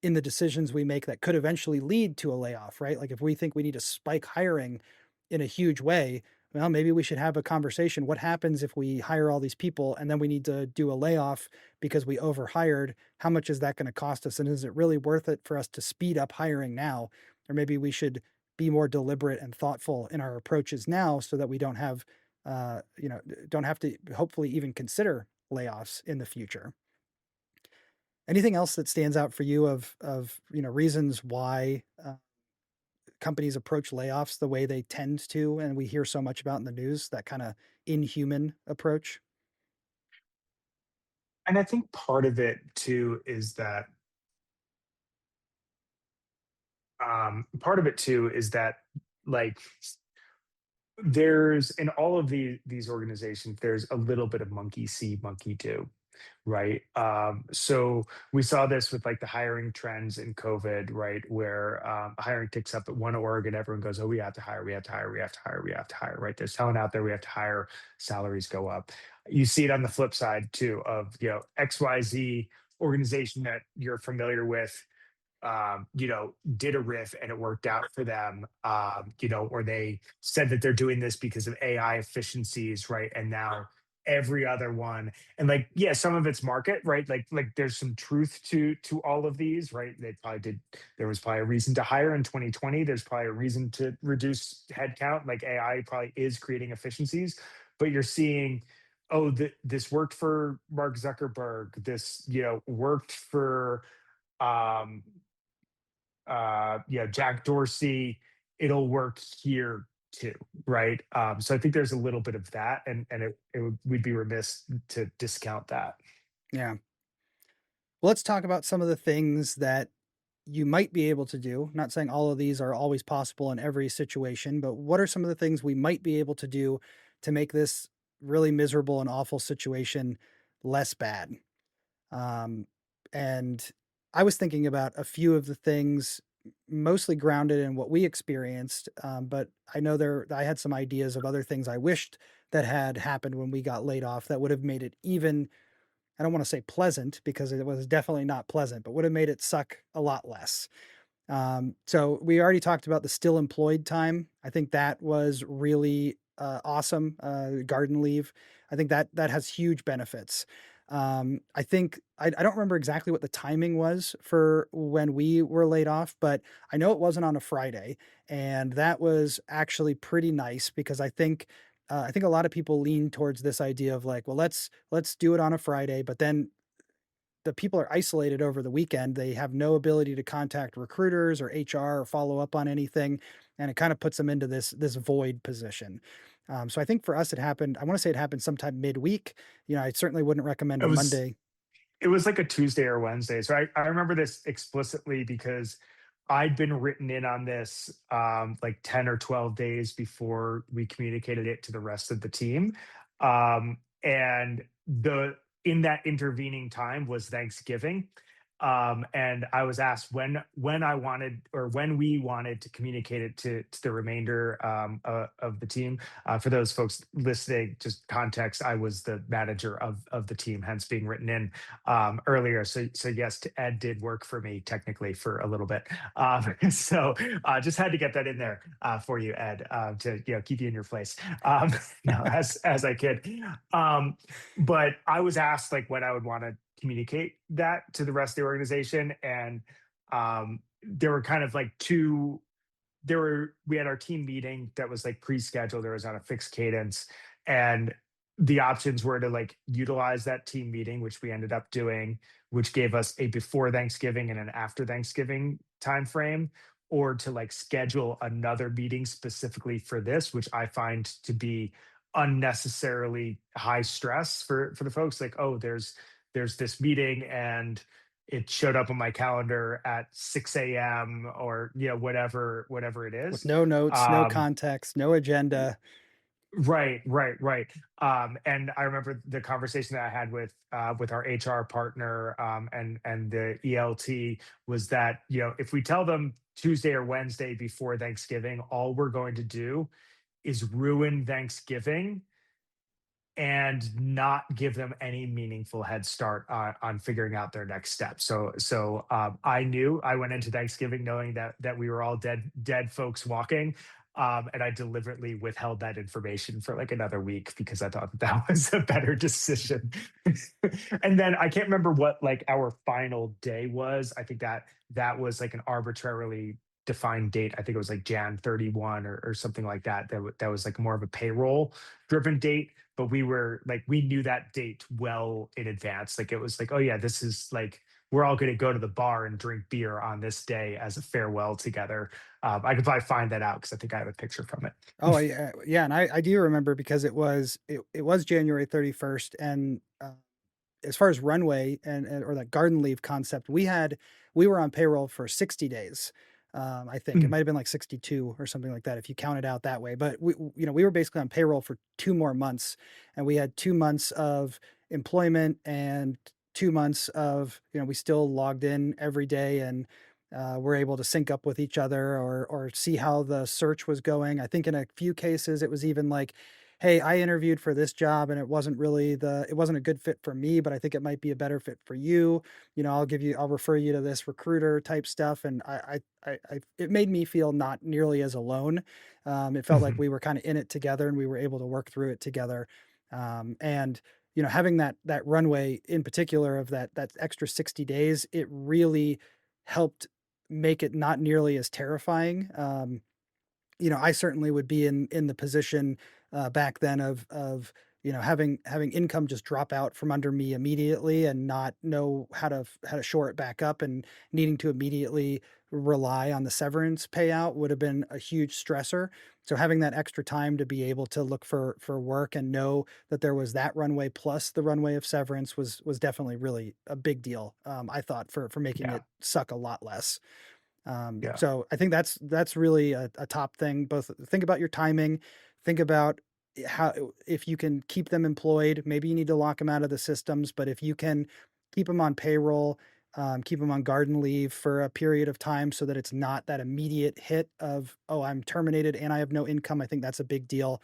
Speaker 1: in the decisions we make that could eventually lead to a layoff, right? Like if we think we need to spike hiring in a huge way, well, maybe we should have a conversation. What happens if we hire all these people and then we need to do a layoff because we overhired? How much is that going to cost us? And is it really worth it for us to speed up hiring now? Or maybe we should be more deliberate and thoughtful in our approaches now so that we don't have, don't have to hopefully even consider layoffs in the future. Anything else that stands out for you of reasons why companies approach layoffs the way they tend to, and we hear so much about in the news, that kind of inhuman approach?
Speaker 2: And I think part of it too is that like there's in all of these organizations, there's a little bit of monkey see, monkey do, right? So we saw this with like the hiring trends in COVID, right? Where hiring ticks up at one org and everyone goes, oh, we have to hire, we have to hire, we have to hire, we have to hire, right? There's talent out there, we have to hire, salaries go up. You see it on the flip side too of, XYZ organization that you're familiar with, did a riff and it worked out for them, or they said that they're doing this because of AI efficiencies, right? And now every other one, and like, yeah, some of it's market, right? Like there's some truth to all of these, right? There was probably a reason to hire in 2020. There's probably a reason to reduce headcount. Like AI probably is creating efficiencies, but you're seeing, oh, this worked for Mark Zuckerberg. This, worked for um Jack Dorsey, it'll work here too, right? So I think there's a little bit of that, and we'd be remiss to discount that.
Speaker 1: Yeah. Well, let's talk about some of the things that you might be able to do. Not saying all of these are always possible in every situation, but what are some of the things we might be able to do to make this really miserable and awful situation less bad? Um, and I was thinking about a few of the things, mostly grounded in what we experienced. But I know I had some ideas of other things I wished that had happened when we got laid off that would have made it even, I don't want to say pleasant because it was definitely not pleasant, but would have made it suck a lot less. So we already talked about the still employed time. I think that was really awesome. Garden leave. I think that has huge benefits. I think I don't remember exactly what the timing was for when we were laid off, but I know it wasn't on a Friday, and that was actually pretty nice because I think a lot of people lean towards this idea of like, well, let's do it on a Friday, but then the people are isolated over the weekend. They have no ability to contact recruiters or HR or follow up on anything, and it kind of puts them into this void position. So I think for us, it happened. I want to say it happened sometime midweek. I certainly wouldn't recommend
Speaker 2: It
Speaker 1: a
Speaker 2: was
Speaker 1: Monday.
Speaker 2: it was like a Tuesday or Wednesday. So I remember this explicitly because I'd been written in on this like 10 or 12 days before we communicated it to the rest of the team. And the in that intervening time was Thanksgiving. And I was asked when I wanted or when we wanted to communicate it to the remainder of the team. For those folks listening, just context, I was the manager of the team, hence being written in earlier. So yes, Ed did work for me technically for a little bit. So just had to get that in there for you, Ed, to keep you in your place. Um, no, as I kid. But I was asked like when I would want to communicate that to the rest of the organization, and there were kind of like two there were we had our team meeting that was like pre-scheduled. There was on a fixed cadence, and the options were to like utilize that team meeting, which we ended up doing, which gave us a before Thanksgiving and an after Thanksgiving time frame, or to like schedule another meeting specifically for this, which I find to be unnecessarily high stress for the folks. Like, oh, there's this meeting and it showed up on my calendar at 6 a.m. or whatever it
Speaker 1: With
Speaker 2: is.
Speaker 1: no notes, no
Speaker 2: Um,
Speaker 1: context, no agenda.
Speaker 2: right. And I remember the conversation that I had with our HR partner and the ELT was that if we tell them Tuesday or Wednesday before Thanksgiving, all we're going to do is ruin Thanksgiving and not give them any meaningful head start on figuring out their next step. So I knew I went into Thanksgiving knowing that we were all dead folks walking, and I deliberately withheld that information for like another week because I thought that was a better decision. And then I can't remember what like our final day was. I think that was like an arbitrarily defined date. I think it was like Jan 31 or something like that. That was like more of a payroll driven date, but we knew that date well in advance. Like it was like, oh yeah, this is like we're all going to go to the bar and drink beer on this day as a farewell together. I could probably find that out because I think I have a picture from it.
Speaker 1: Oh, yeah, and I do remember because it was January 31st, and as far as runway and or that garden leave concept, we were on payroll for 60 days. I think it
Speaker 2: Mm,
Speaker 1: might have been like 62 or something like that if you count it out that way. But we were basically on payroll for 2 more months, and we had 2 months of employment and 2 months of we still logged in every day and we're able to sync up with each other or see how the search was going. I think in a few cases it was even like, hey, I interviewed for this job and it wasn't a good fit for me, but I think it might be a better fit for you. I'll refer you to this recruiter type stuff. And it made me feel not nearly as alone. It felt like
Speaker 2: mhm.
Speaker 1: we were kind of in it together and we were able to work through it together. And having that runway in particular of that extra 60 days, it really helped make it not nearly as terrifying. I certainly would be in the position back then of having income just drop out from under me immediately and not know how to shore it back up and needing to immediately rely on the severance payout would have been a huge stressor. So having that extra time to be able to look for work and know that there was that runway plus the runway of severance was definitely really a big deal. I thought for making
Speaker 2: Yeah,
Speaker 1: it suck a lot less.
Speaker 2: yeah.
Speaker 1: So I think that's really a top thing. Both think about your timing, think about how if you can keep them employed, maybe you need to lock them out of the systems, but if you can keep them on payroll, keep them on garden leave for a period of time so that it's not that immediate hit of, oh, I'm terminated and I have no income. I think that's a big deal.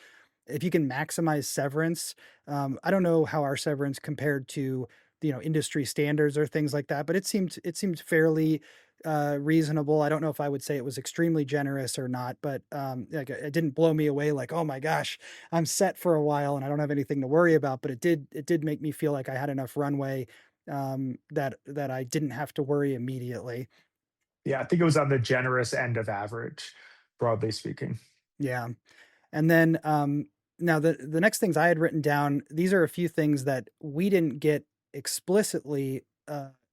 Speaker 1: If you can maximize severance, I don't know how our severance compared to industry standards or things like that, but it seemed fairly reasonable. I don't know if I would say it was extremely generous or not, but like it didn't blow me away like, oh my gosh, I'm set for a while and I don't have anything to worry about. But it did make me feel like I had enough runway, that I didn't have to worry immediately.
Speaker 2: Yeah, I think it was on the generous end of average, broadly speaking.
Speaker 1: Yeah. And then now the next things I had written down, these are a few things that we didn't get explicitly,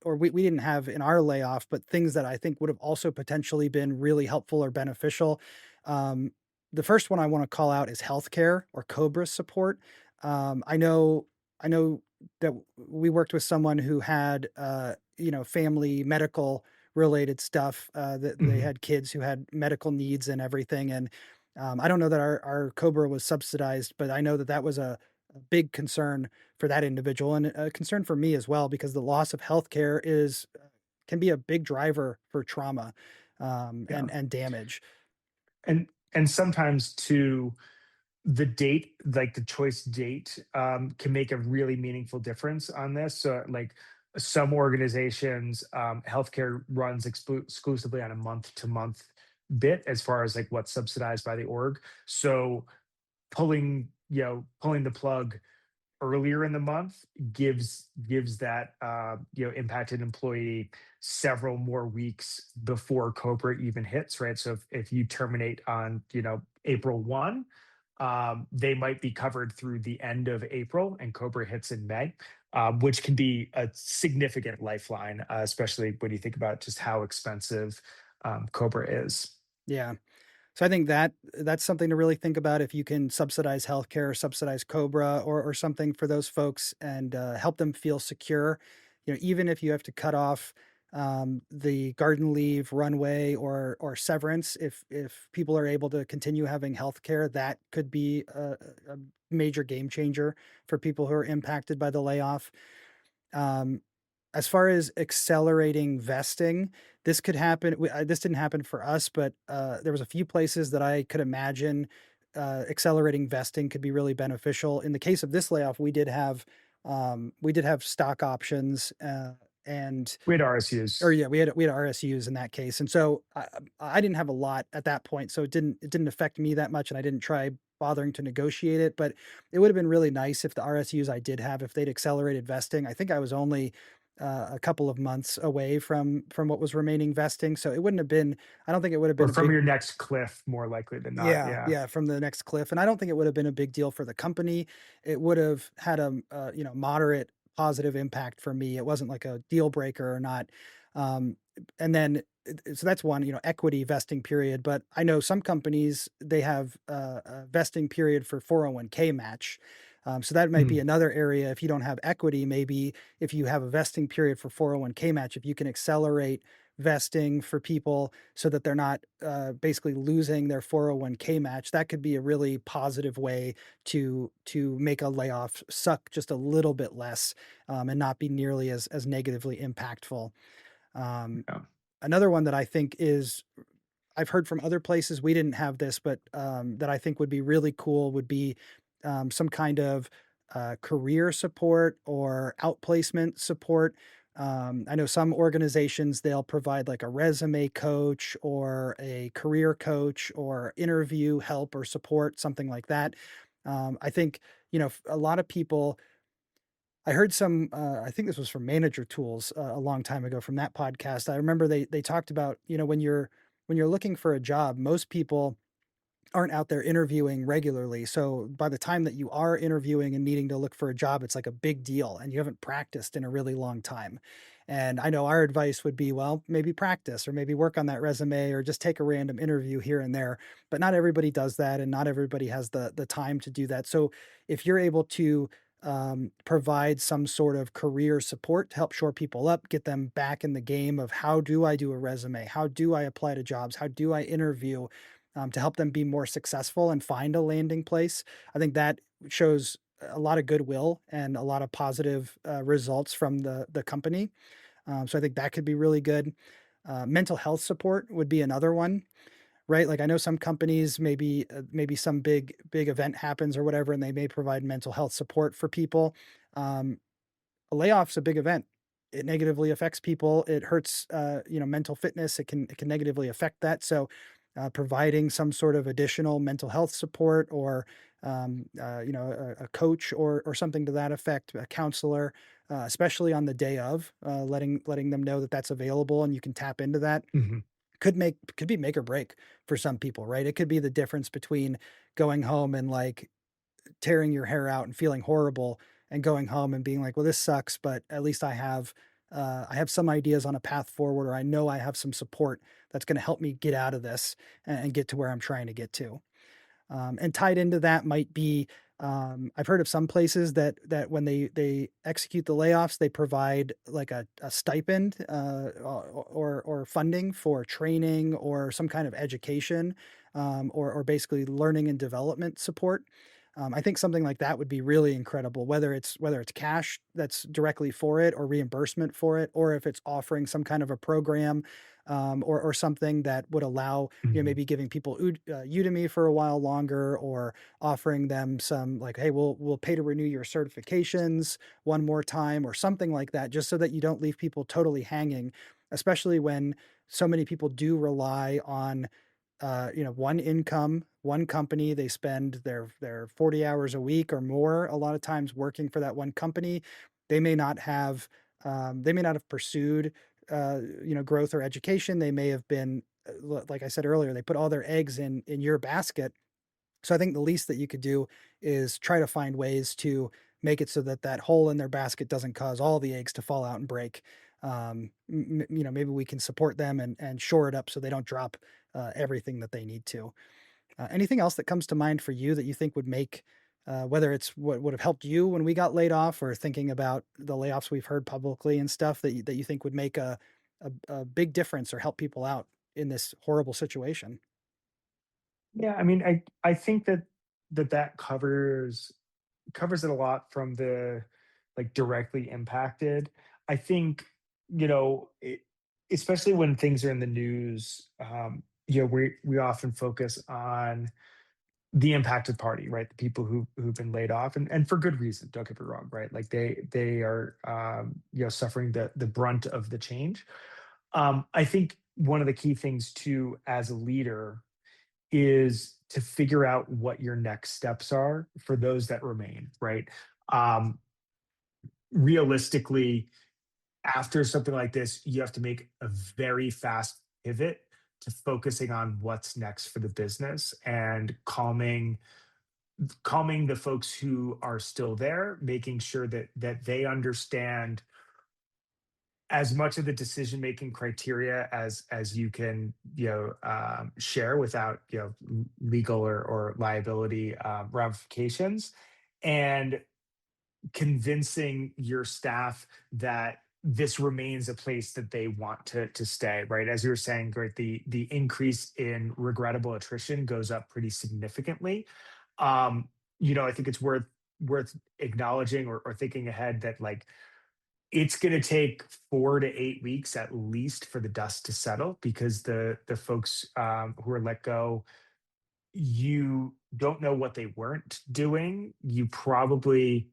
Speaker 1: or we didn't have in our layoff, but things that I think would have also potentially been really helpful or beneficial. Um, the first one I want to call out is healthcare or COBRA support. I know that we worked with someone who had family medical related stuff, that they
Speaker 2: Mhm.
Speaker 1: had kids who had medical needs and everything. And I don't know that our COBRA was subsidized, but I know that that was a big concern for that individual and a concern for me as well, because the loss of healthcare is can be a big driver for trauma,
Speaker 2: Yeah.
Speaker 1: and damage.
Speaker 2: And sometimes too, the date, like the choice date, can make a really meaningful difference on this. So, like some organizations, healthcare runs exclusively on a month to month bit as far as like what's subsidized by the org. So pulling the plug earlier in the month gives that impacted employee several more weeks before COBRA even hits, right? So if you terminate on April 1, they might be covered through the end of April, and COBRA hits in May, which can be a significant lifeline, especially when you think about just how expensive COBRA is.
Speaker 1: Yeah. So I think that that's something to really think about if you can subsidize healthcare, subsidize COBRA or something for those folks and help them feel secure. Even if you have to cut off the garden leave, runway, or severance, if people are able to continue having healthcare, that could be a major game changer for people who are impacted by the layoff. Um, as far as accelerating vesting, this could happen. This didn't happen for us, but there was a few places that I could imagine accelerating vesting could be really beneficial. In the case of this layoff, we did have stock options, and
Speaker 2: We had
Speaker 1: or
Speaker 2: RSUs.
Speaker 1: yeah, we had RSUs in that case, and so I didn't have a lot at that point, so it didn't affect me that much, and I didn't try bothering to negotiate it. But it would have been really nice if the RSUs I did have, if they'd accelerated vesting. I think I was only a couple of months away from what was remaining vesting, so it wouldn't have been. I don't think it would have
Speaker 2: Or
Speaker 1: been a
Speaker 2: from
Speaker 1: big.
Speaker 2: your next cliff, more likely than not.
Speaker 1: Yeah,
Speaker 2: Yeah.
Speaker 1: yeah, from the next cliff, and I don't think it would have been a big deal for the company. It would have had a, moderate positive impact for me. It wasn't like a deal breaker or not. And then so that's one, equity vesting period. But I know some companies they have a vesting period for 401k match. So that might be
Speaker 2: Mhm.
Speaker 1: another area. If you don't have equity, maybe if you have a vesting period for 401k match, if you can accelerate vesting for people so that they're not basically losing their 401k match, that could be a really positive way to make a layoff suck just a little bit less, and not be nearly as negatively impactful. Um,
Speaker 2: Yeah.
Speaker 1: Another one that I think is I've heard from other places, we didn't have this, but that I think would be really cool would be some kind of career support or outplacement support. I know some organizations, they'll provide like a resume coach or a career coach or interview help or support, something like that. I think, a lot of people, I heard some, I think this was from Manager Tools a long time ago from that podcast. I remember they talked about, when you're looking for a job, most people aren't out there interviewing regularly. So by the time that you are interviewing and needing to look for a job, it's like a big deal and you haven't practiced in a really long time. And I know our advice would be, well, maybe practice or maybe work on that resume or just take a random interview here and there. But not everybody does that and not everybody has the time to do that. So if you're able to provide some sort of career support to help shore people up, get them back in the game of how do I do a resume? How do I apply to jobs? How do I interview? To help them be more successful and find a landing place. I think that shows a lot of goodwill and a lot of positive results from the company. So I think that could be really good. Mental health support would be another one, right? Like I know some companies, maybe some big event happens or whatever, and they may provide mental health support for people. Um, a layoff's a big event. it negatively affects people. It hurts, mental fitness. It can negatively affect that. So, providing some sort of additional mental health support, or a coach or something to that effect, a counselor, especially on the day of, letting them know that that's available and you can tap into that,
Speaker 2: Mhm.
Speaker 1: could be make or break for some people, right? It could be the difference between going home and like tearing your hair out and feeling horrible, and going home and being like, "Well, this sucks, but at least I have some ideas on a path forward, or I know I have some support that's going to help me get out of this and get to where I'm trying to get to." And tied into that might be, I've heard of some places that when they execute the layoffs, they provide like a stipend, or funding for training or some kind of education, or basically learning and development support. I think something like that would be really incredible, whether it's cash that's directly for it, or reimbursement for it, or if it's offering some kind of a program, or something that would allow,
Speaker 2: Mhm.
Speaker 1: maybe giving people Udemy for a while longer, or offering them some, like, hey, we'll pay to renew your certifications one more time, or something like that, just so that you don't leave people totally hanging, especially when so many people do rely on, one income, one company. They spend their 40 hours a week or more a lot of times working for that one company. They may not have, pursued, growth or education. They may have been, like I said earlier, they put all their eggs in your basket. So I think the least that you could do is try to find ways to make it so that that hole in their basket doesn't cause all the eggs to fall out and break. Maybe we can support them and shore it up so they don't drop, everything that they need to. Anything else that comes to mind for you that you think would make, whether it's what would have helped you when we got laid off, or thinking about the layoffs we've heard publicly and stuff, that you think would make a big difference or help people out in this horrible situation?
Speaker 2: Yeah, I mean, I think that covers it a lot from the, like, directly impacted. I think, especially when things are in the news, we often focus on the impacted party, right? The people who've been laid off, and for good reason. Don't get me wrong, right? Like they are, suffering the brunt of the change. I think one of the key things too, as a leader, is to figure out what your next steps are for those that remain, right? Um, Realistically, after something like this, you have to make a very fast pivot to focusing on what's next for the business, and calming the folks who are still there, making sure that they understand as much of the decision making criteria as you can, share without, legal or liability, ramifications, and convincing your staff that this remains a place that they want to stay, right? As you were saying, right, the increase in regrettable attrition goes up pretty significantly. I think it's worth acknowledging, or thinking ahead, that, like, it's going to take 4 to 8 weeks at least for the dust to settle, because the folks, who are let go, you don't know what they weren't doing. You probably,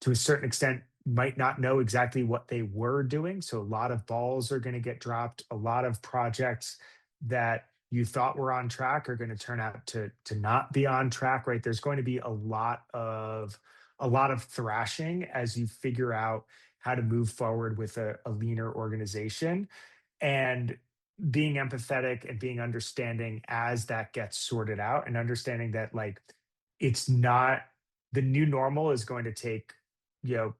Speaker 2: to a certain extent, might not know exactly what they were doing. So a lot of balls are going to get dropped. A lot of projects that you thought were on track are going to turn out to not be on track, right? There's going to be a lot of thrashing as you figure out how to move forward with a leaner organization, and being empathetic and being understanding as that gets sorted out, and understanding that, like, it's not, the new normal is going to take,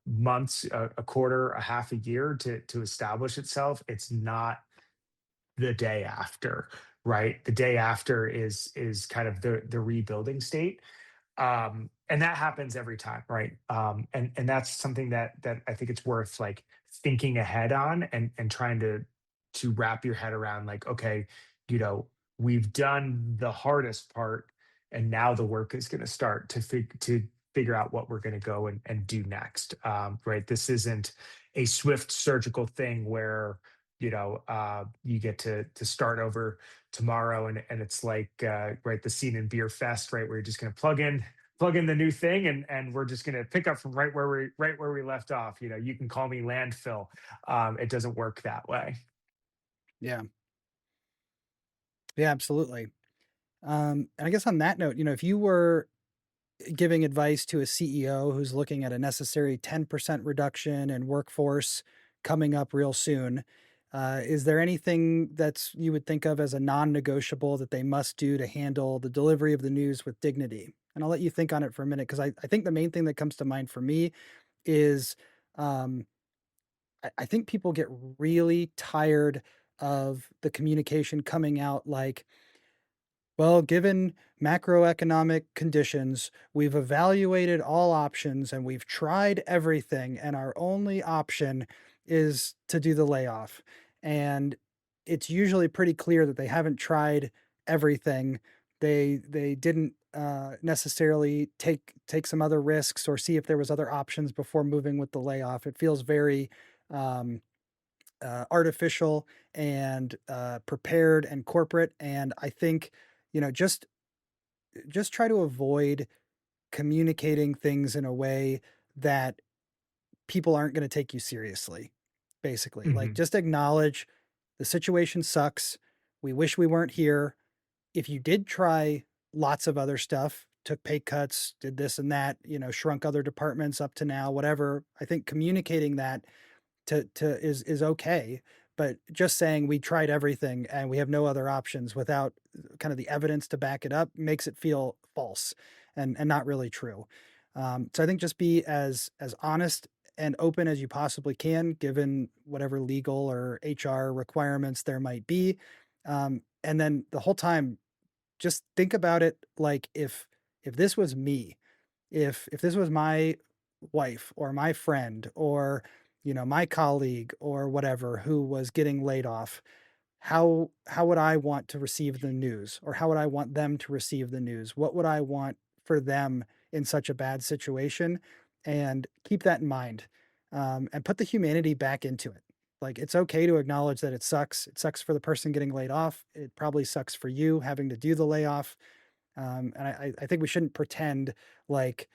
Speaker 2: months, a quarter, a half a year to establish itself. It's not the day after, right? The day after is kind of the rebuilding state. And that happens every time, right? And that's something that I think it's worth, like, thinking ahead on, and trying to wrap your head around, like, okay, you know we've done the hardest part, and now the work is going to start to figure out what we're going to go and do next. Right, this isn't a swift surgical thing where, you get to start over tomorrow, and it's like, right, the scene in Beer Fest, right, where you're just going to plug in plug in the new thing, and we're just going to pick up from right where we left off. You can call me landfill. It doesn't work that way.
Speaker 1: Yeah. Yeah, absolutely. And I guess on that note, if you were giving advice to a CEO who's looking at a necessary 10% reduction in workforce coming up real soon, is there anything that's you would think of as a non-negotiable that they must do to handle the delivery of the news with dignity? And I'll let you think on it for a minute because I think the main thing that comes to mind for me is um, I think people get really tired of the communication coming out like, well, given macroeconomic conditions, we've evaluated all options and we've tried everything, and our only option is to do the layoff. And it's usually pretty clear that they haven't tried everything. They didn't necessarily take some other risks or see if there was other options before moving with the layoff. It feels very um, artificial and prepared and corporate. And I think just try to avoid communicating things in a way that people aren't going to take you seriously. Basically, like
Speaker 2: Mhm.
Speaker 1: just acknowledge the situation sucks. We wish we weren't here. If you did try lots of other stuff, took pay cuts, did this and that, shrunk other departments up to now, whatever, I think communicating that to is okay, but just saying we tried everything and we have no other options without kind of the evidence to back it up makes it feel false and not really true. So I think just be as honest and open as you possibly can, given whatever legal or HR requirements there might be. And then the whole time, just think about it like if this was me, if this was my wife or my friend or my colleague or whatever who was getting laid off, how would I want to receive the news, or how would I want them to receive the news? What would I want for them in such a bad situation? And keep that in mind, and put the humanity back into it. Like, it's okay to acknowledge that it sucks. It sucks for the person getting laid off. It probably sucks for you having to do the layoff. And I think we shouldn't pretend like,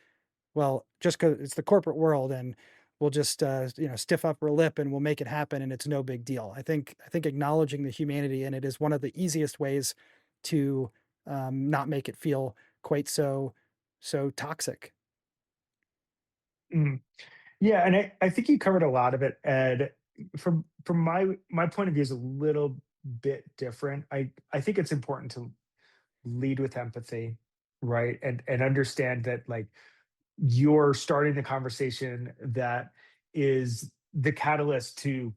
Speaker 1: well, just because it's the corporate world and we'll just stiff upper lip and we'll make it happen and it's no big deal. I think acknowledging the humanity in it is one of the easiest ways to not make it feel quite so toxic.
Speaker 2: Mm. Yeah, and I think you covered a lot of it, Ed. From my point of view is a little bit different. I think it's important to lead with empathy, right? And understand that, like, you're starting the conversation that is the catalyst to,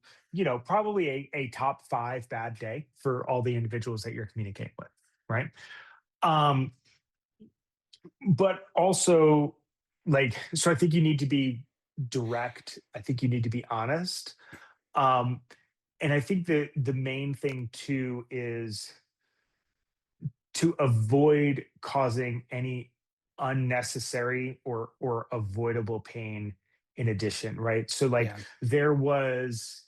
Speaker 2: probably a top five bad day for all the individuals that you're communicating with, right? Um, but also, like, so I think you need to be direct. I think you need to be honest. Um, and I think the main thing too is to avoid causing any unnecessary or avoidable pain in addition, right? So, like,
Speaker 1: Yeah,
Speaker 2: there was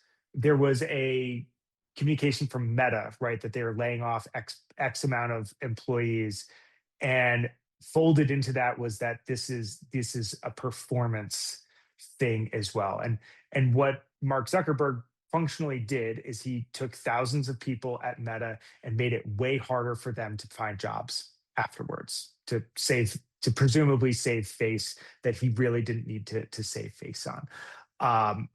Speaker 2: a communication from Meta, right, that they were laying off x amount of employees, and folded into that was that this is a performance thing as well. And what Mark Zuckerberg functionally did is he took thousands of people at Meta and made it way harder for them to find jobs afterwards, to presumably save face that he really didn't need to save face on.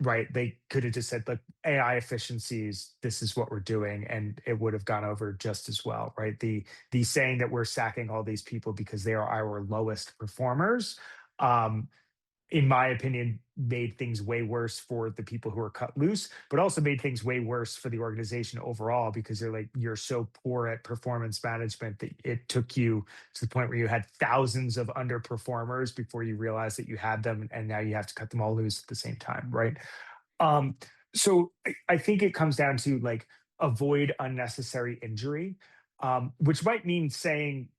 Speaker 2: Right, they could have just said, look, AI efficiencies, this is what we're doing, and it would have gone over just as well, right? The saying that we're sacking all these people because they are our lowest performers, um, in my opinion, made things way worse for the people who are cut loose, but also made things way worse for the organization overall, because you're so poor at performance management that it took you to the point where you had thousands of underperformers before you realized that you had them, and now you have to cut them all loose at the same time, right? Um, so I think it comes down to, like, avoid unnecessary injury, which might mean saying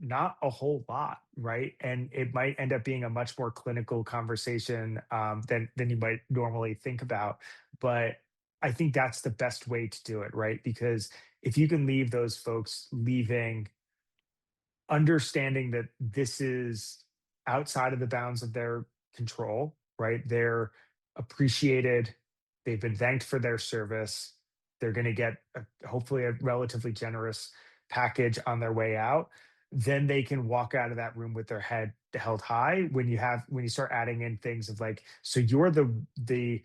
Speaker 2: not a whole lot, right? And it might end up being a much more clinical conversation, than you might normally think about. But I think that's the best way to do it, right? Because if you can leave those folks leaving, understanding that this is outside of the bounds of their control, right? They're appreciated. They've been thanked for their service. They're going to get hopefully a relatively generous package on their way out. Then they can walk out of that room with their head held high. When you start adding in things of like, so you're the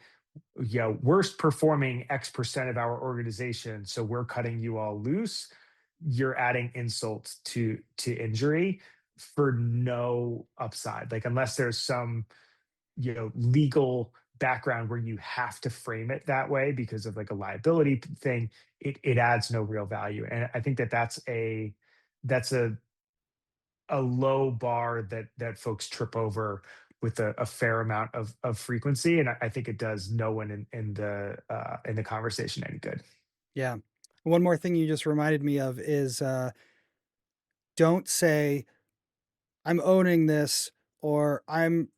Speaker 2: worst performing X% of our organization, so we're cutting you all loose. You're adding insult to injury for no upside. Like unless there's some legal background where you have to frame it that way because of like a liability thing, it adds no real value. And I think that's a low bar that folks trip over with a fair amount of frequency, and I think it does no one in the conversation any good.
Speaker 1: Yeah. One more thing you just reminded me of is don't say I'm owning this or I'm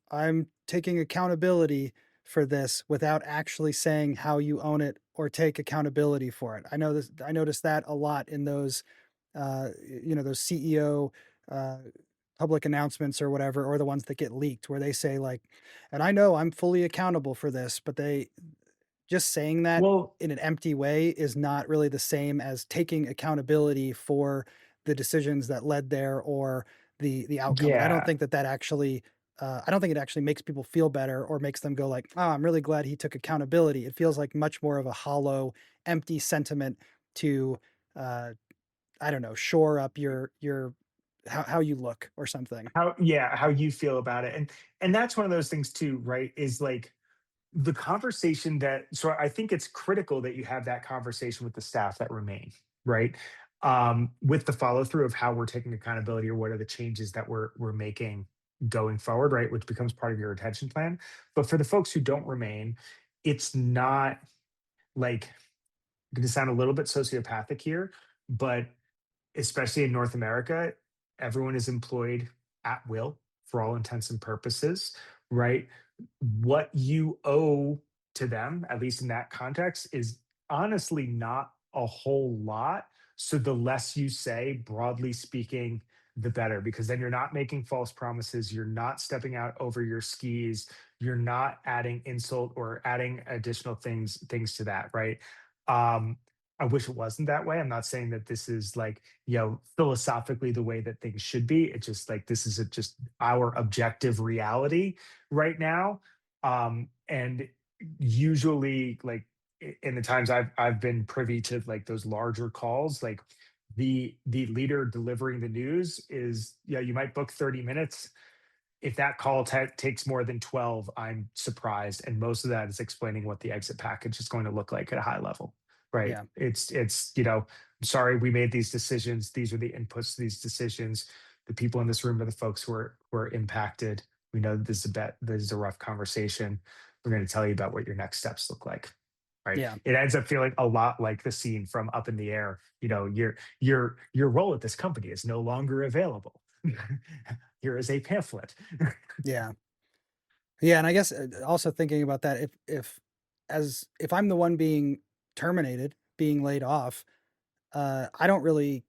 Speaker 1: taking accountability for this without actually saying how you own it or take accountability for it. I noticed that a lot in those those CEO uh public announcements or whatever, or the ones that get leaked where they say like, and I know I'm fully accountable for this, but they just saying that
Speaker 2: Well,
Speaker 1: in an empty way is not really the same as taking accountability for the decisions that led there or the outcome. And I don't
Speaker 2: yeah.
Speaker 1: think that that actually I don't think it actually makes people feel better or makes them go like, "Oh, I'm really glad he took accountability." It feels like much more of a hollow, empty sentiment to uh I don't know, shore up your how you look or something.
Speaker 2: How you feel about it. And that's one of those things too, right? Is like the conversation so I think it's critical that you have that conversation with the staff that remain, right? With the follow through of how we're taking accountability or what are the changes that we're making going forward, right? Which becomes part of your retention plan. But for the folks who don't remain, it's not like, going to sound a little bit sociopathic here, but especially in North America, everyone is employed at will for all intents and purposes, right? What you owe to them, at least in that context, is honestly not a whole lot. So the less you say, broadly speaking, the better, because then you're not making false promises. You're not stepping out over your skis. You're not adding insult or adding additional things to that, right? Um, I wish it wasn't that way. I'm not saying that this is like, philosophically the way that things should be. It's just like this is just our objective reality right now. And usually like in the times I've been privy to like those larger calls, like the leader delivering the news is, you might book 30 minutes. If that call takes more than 12, I'm surprised. And most of that is explaining what the exit package is going to look like at a high level, right?
Speaker 1: Yeah.
Speaker 2: I'm sorry, we made these decisions. These are the inputs to these decisions. The people in this room are the folks who are impacted. We know that this is a rough conversation. We're going to tell you about what your next steps look like. Right.
Speaker 1: Yeah.
Speaker 2: It ends up feeling a lot like the scene from Up in the Air. Your role at this company is no longer available. Here is a pamphlet.
Speaker 1: Yeah. Yeah, and I guess, also thinking about that, if I'm the one being terminated, being laid off, I don't really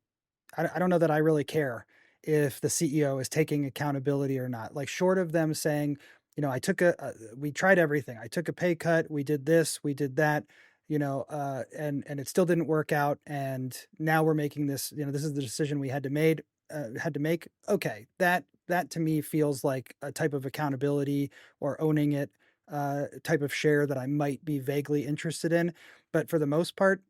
Speaker 1: I don't know that I really care if the CEO is taking accountability or not. Like, short of them saying, "I took we tried everything. I took a pay cut. We did this, we did that, and it still didn't work out, and now we're making this, this is the decision we had to make." Okay, that to me feels like a type of accountability or owning it, type of share that I might be vaguely interested in. But for the most part,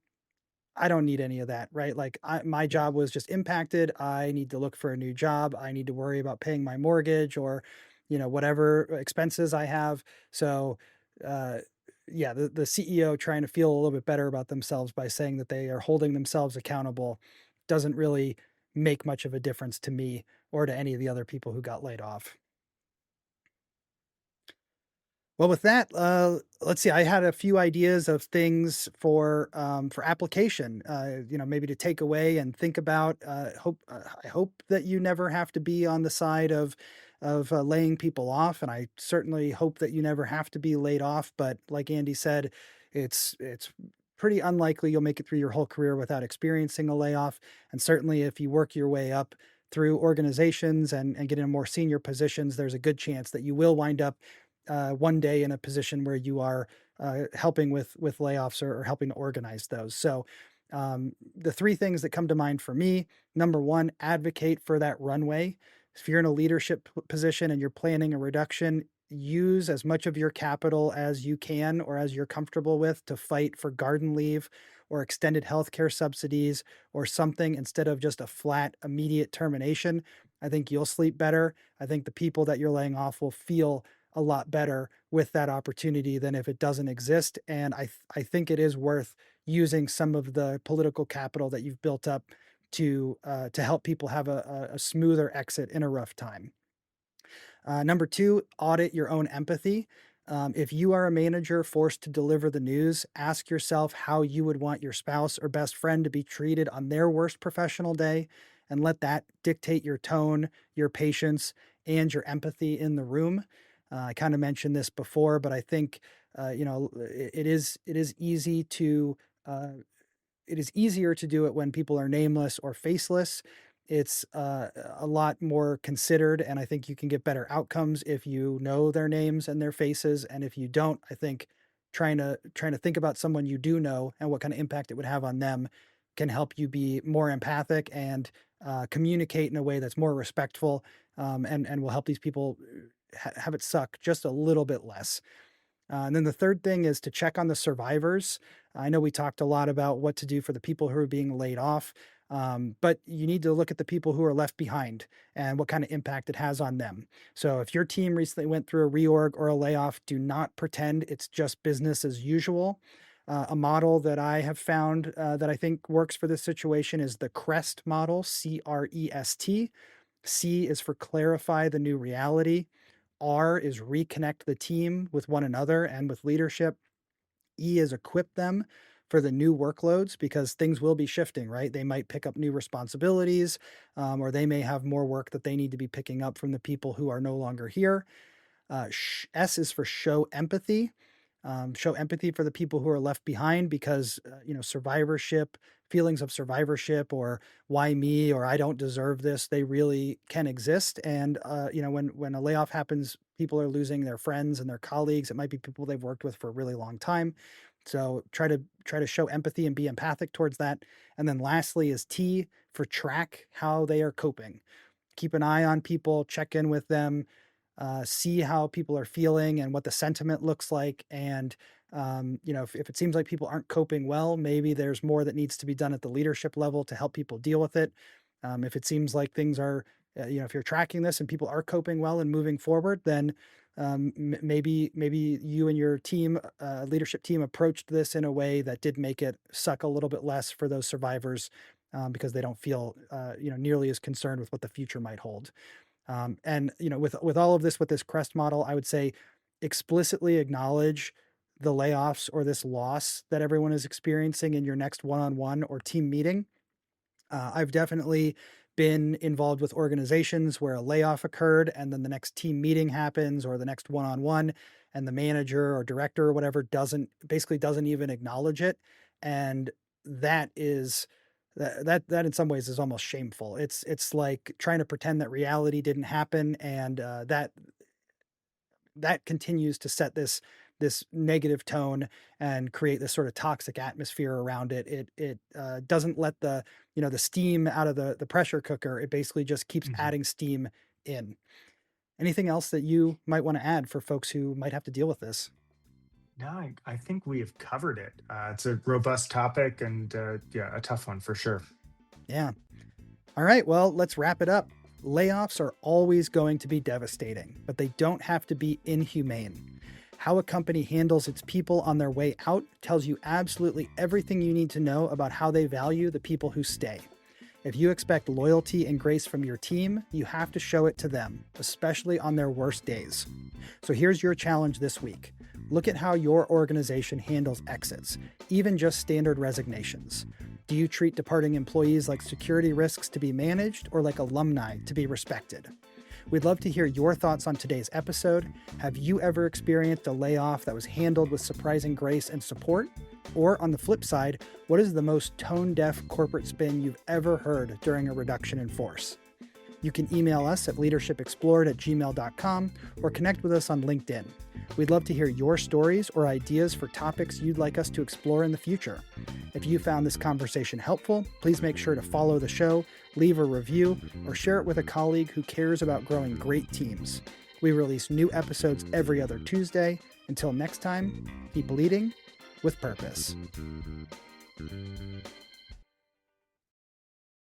Speaker 1: I don't need any of that, right? Like my job was just impacted. I need to look for a new job. I need to worry about paying my mortgage or, whatever expenses I have. So, uh, yeah, the CEO trying to feel a little bit better about themselves by saying that they are holding themselves accountable doesn't really make much of a difference to me or to any of the other people who got laid off. Well, with that, let's see. I had a few ideas of things for application. Maybe to take away and think about. I hope that you never have to be on the side of laying people off, and I certainly hope that you never have to be laid off. But like Andy said, it's pretty unlikely you'll make it through your whole career without experiencing a layoff. And certainly, if you work your way up through organizations and get in more senior positions, there's a good chance that you will wind up one day in a position where you are helping with layoffs or helping to organize those. So the three things that come to mind for me: number one, advocate for that runway. If you're in a leadership position and you're planning a reduction, use as much of your capital as you can or as you're comfortable with to fight for garden leave or extended healthcare subsidies or something instead of just a flat immediate termination. I think you'll sleep better. I think the people that you're laying off will feel a lot better with that opportunity than if it doesn't exist. And I think it is worth using some of the political capital that you've built up to help people have a smoother exit in a rough time. Number two, audit your own empathy. If you are a manager forced to deliver the news, ask yourself how you would want your spouse or best friend to be treated on their worst professional day, and let that dictate your tone, your patience, and your empathy in the room. I kind of mentioned this before, but I think it is easy to it is easier to do it when people are nameless or faceless. It's a lot more considered, and I think you can get better outcomes if you know their names and their faces. And if you don't, I think trying to think about someone you do know and what kind of impact it would have on them can help you be more empathic and communicate in a way that's more respectful, and will help these people have it suck just a little bit less. And then the third thing is to check on the survivors. I know we talked a lot about what to do for the people who are being laid off, but you need to look at the people who are left behind and what kind of impact it has on them. So if your team recently went through a reorg or a layoff, do not pretend it's just business as usual. A model that I have found that I think works for this situation is the CREST model, CREST. C is for clarify the new reality. R is reconnect the team with one another and with leadership. E is equip them for the new workloads, because things will be shifting, right? They might pick up new responsibilities, or they may have more work that they need to be picking up from the people who are no longer here. S is for show empathy. Show empathy for the people who are left behind, because survivorship, feelings of survivorship, or why me, or I don't deserve this, they really can exist. And when a layoff happens, people are losing their friends and their colleagues. It might be people they've worked with for a really long time. So try to show empathy and be empathic towards that. And then lastly is T for track how they are coping. Keep an eye on people, check in with them, see how people are feeling and what the sentiment looks like. And, if it seems like people aren't coping well, maybe there's more that needs to be done at the leadership level to help people deal with it. If it seems like things are, if you're tracking this and people are coping well and moving forward, then maybe you and your team, leadership team, approached this in a way that did make it suck a little bit less for those survivors, because they don't feel, nearly as concerned with what the future might hold. And with all of this, with this CREST model, I would say explicitly acknowledge the layoffs or this loss that everyone is experiencing in your next one-on-one or team meeting. I've definitely been involved with organizations where a layoff occurred and then the next team meeting happens or the next one-on-one, and the manager or director or whatever doesn't even acknowledge it. And that in some ways is almost shameful. It's like trying to pretend that reality didn't happen, and that continues to set this negative tone and create this sort of toxic atmosphere around it. It doesn't let the steam out of the pressure cooker. It basically just keeps adding steam in. Anything else that you might want to add for folks who might have to deal with this?
Speaker 2: No, I think we have covered it. It's a robust topic and a tough one for sure.
Speaker 1: Yeah. All right, well, let's wrap it up. Layoffs are always going to be devastating, but they don't have to be inhumane. How a company handles its people on their way out tells you absolutely everything you need to know about how they value the people who stay. If you expect loyalty and grace from your team, you have to show it to them, especially on their worst days. So here's your challenge this week. Look at how your organization handles exits, even just standard resignations. Do you treat departing employees like security risks to be managed or like alumni to be respected? We'd love to hear your thoughts on today's episode. Have you ever experienced a layoff that was handled with surprising grace and support? Or on the flip side, what is the most tone-deaf corporate spin you've ever heard during a reduction in force? You can email us at leadershipexplored@gmail.com or connect with us on LinkedIn. We'd love to hear your stories or ideas for topics you'd like us to explore in the future. If you found this conversation helpful, please make sure to follow the show, leave a review, or share it with a colleague who cares about growing great teams. We release new episodes every other Tuesday. Until next time, keep leading with purpose.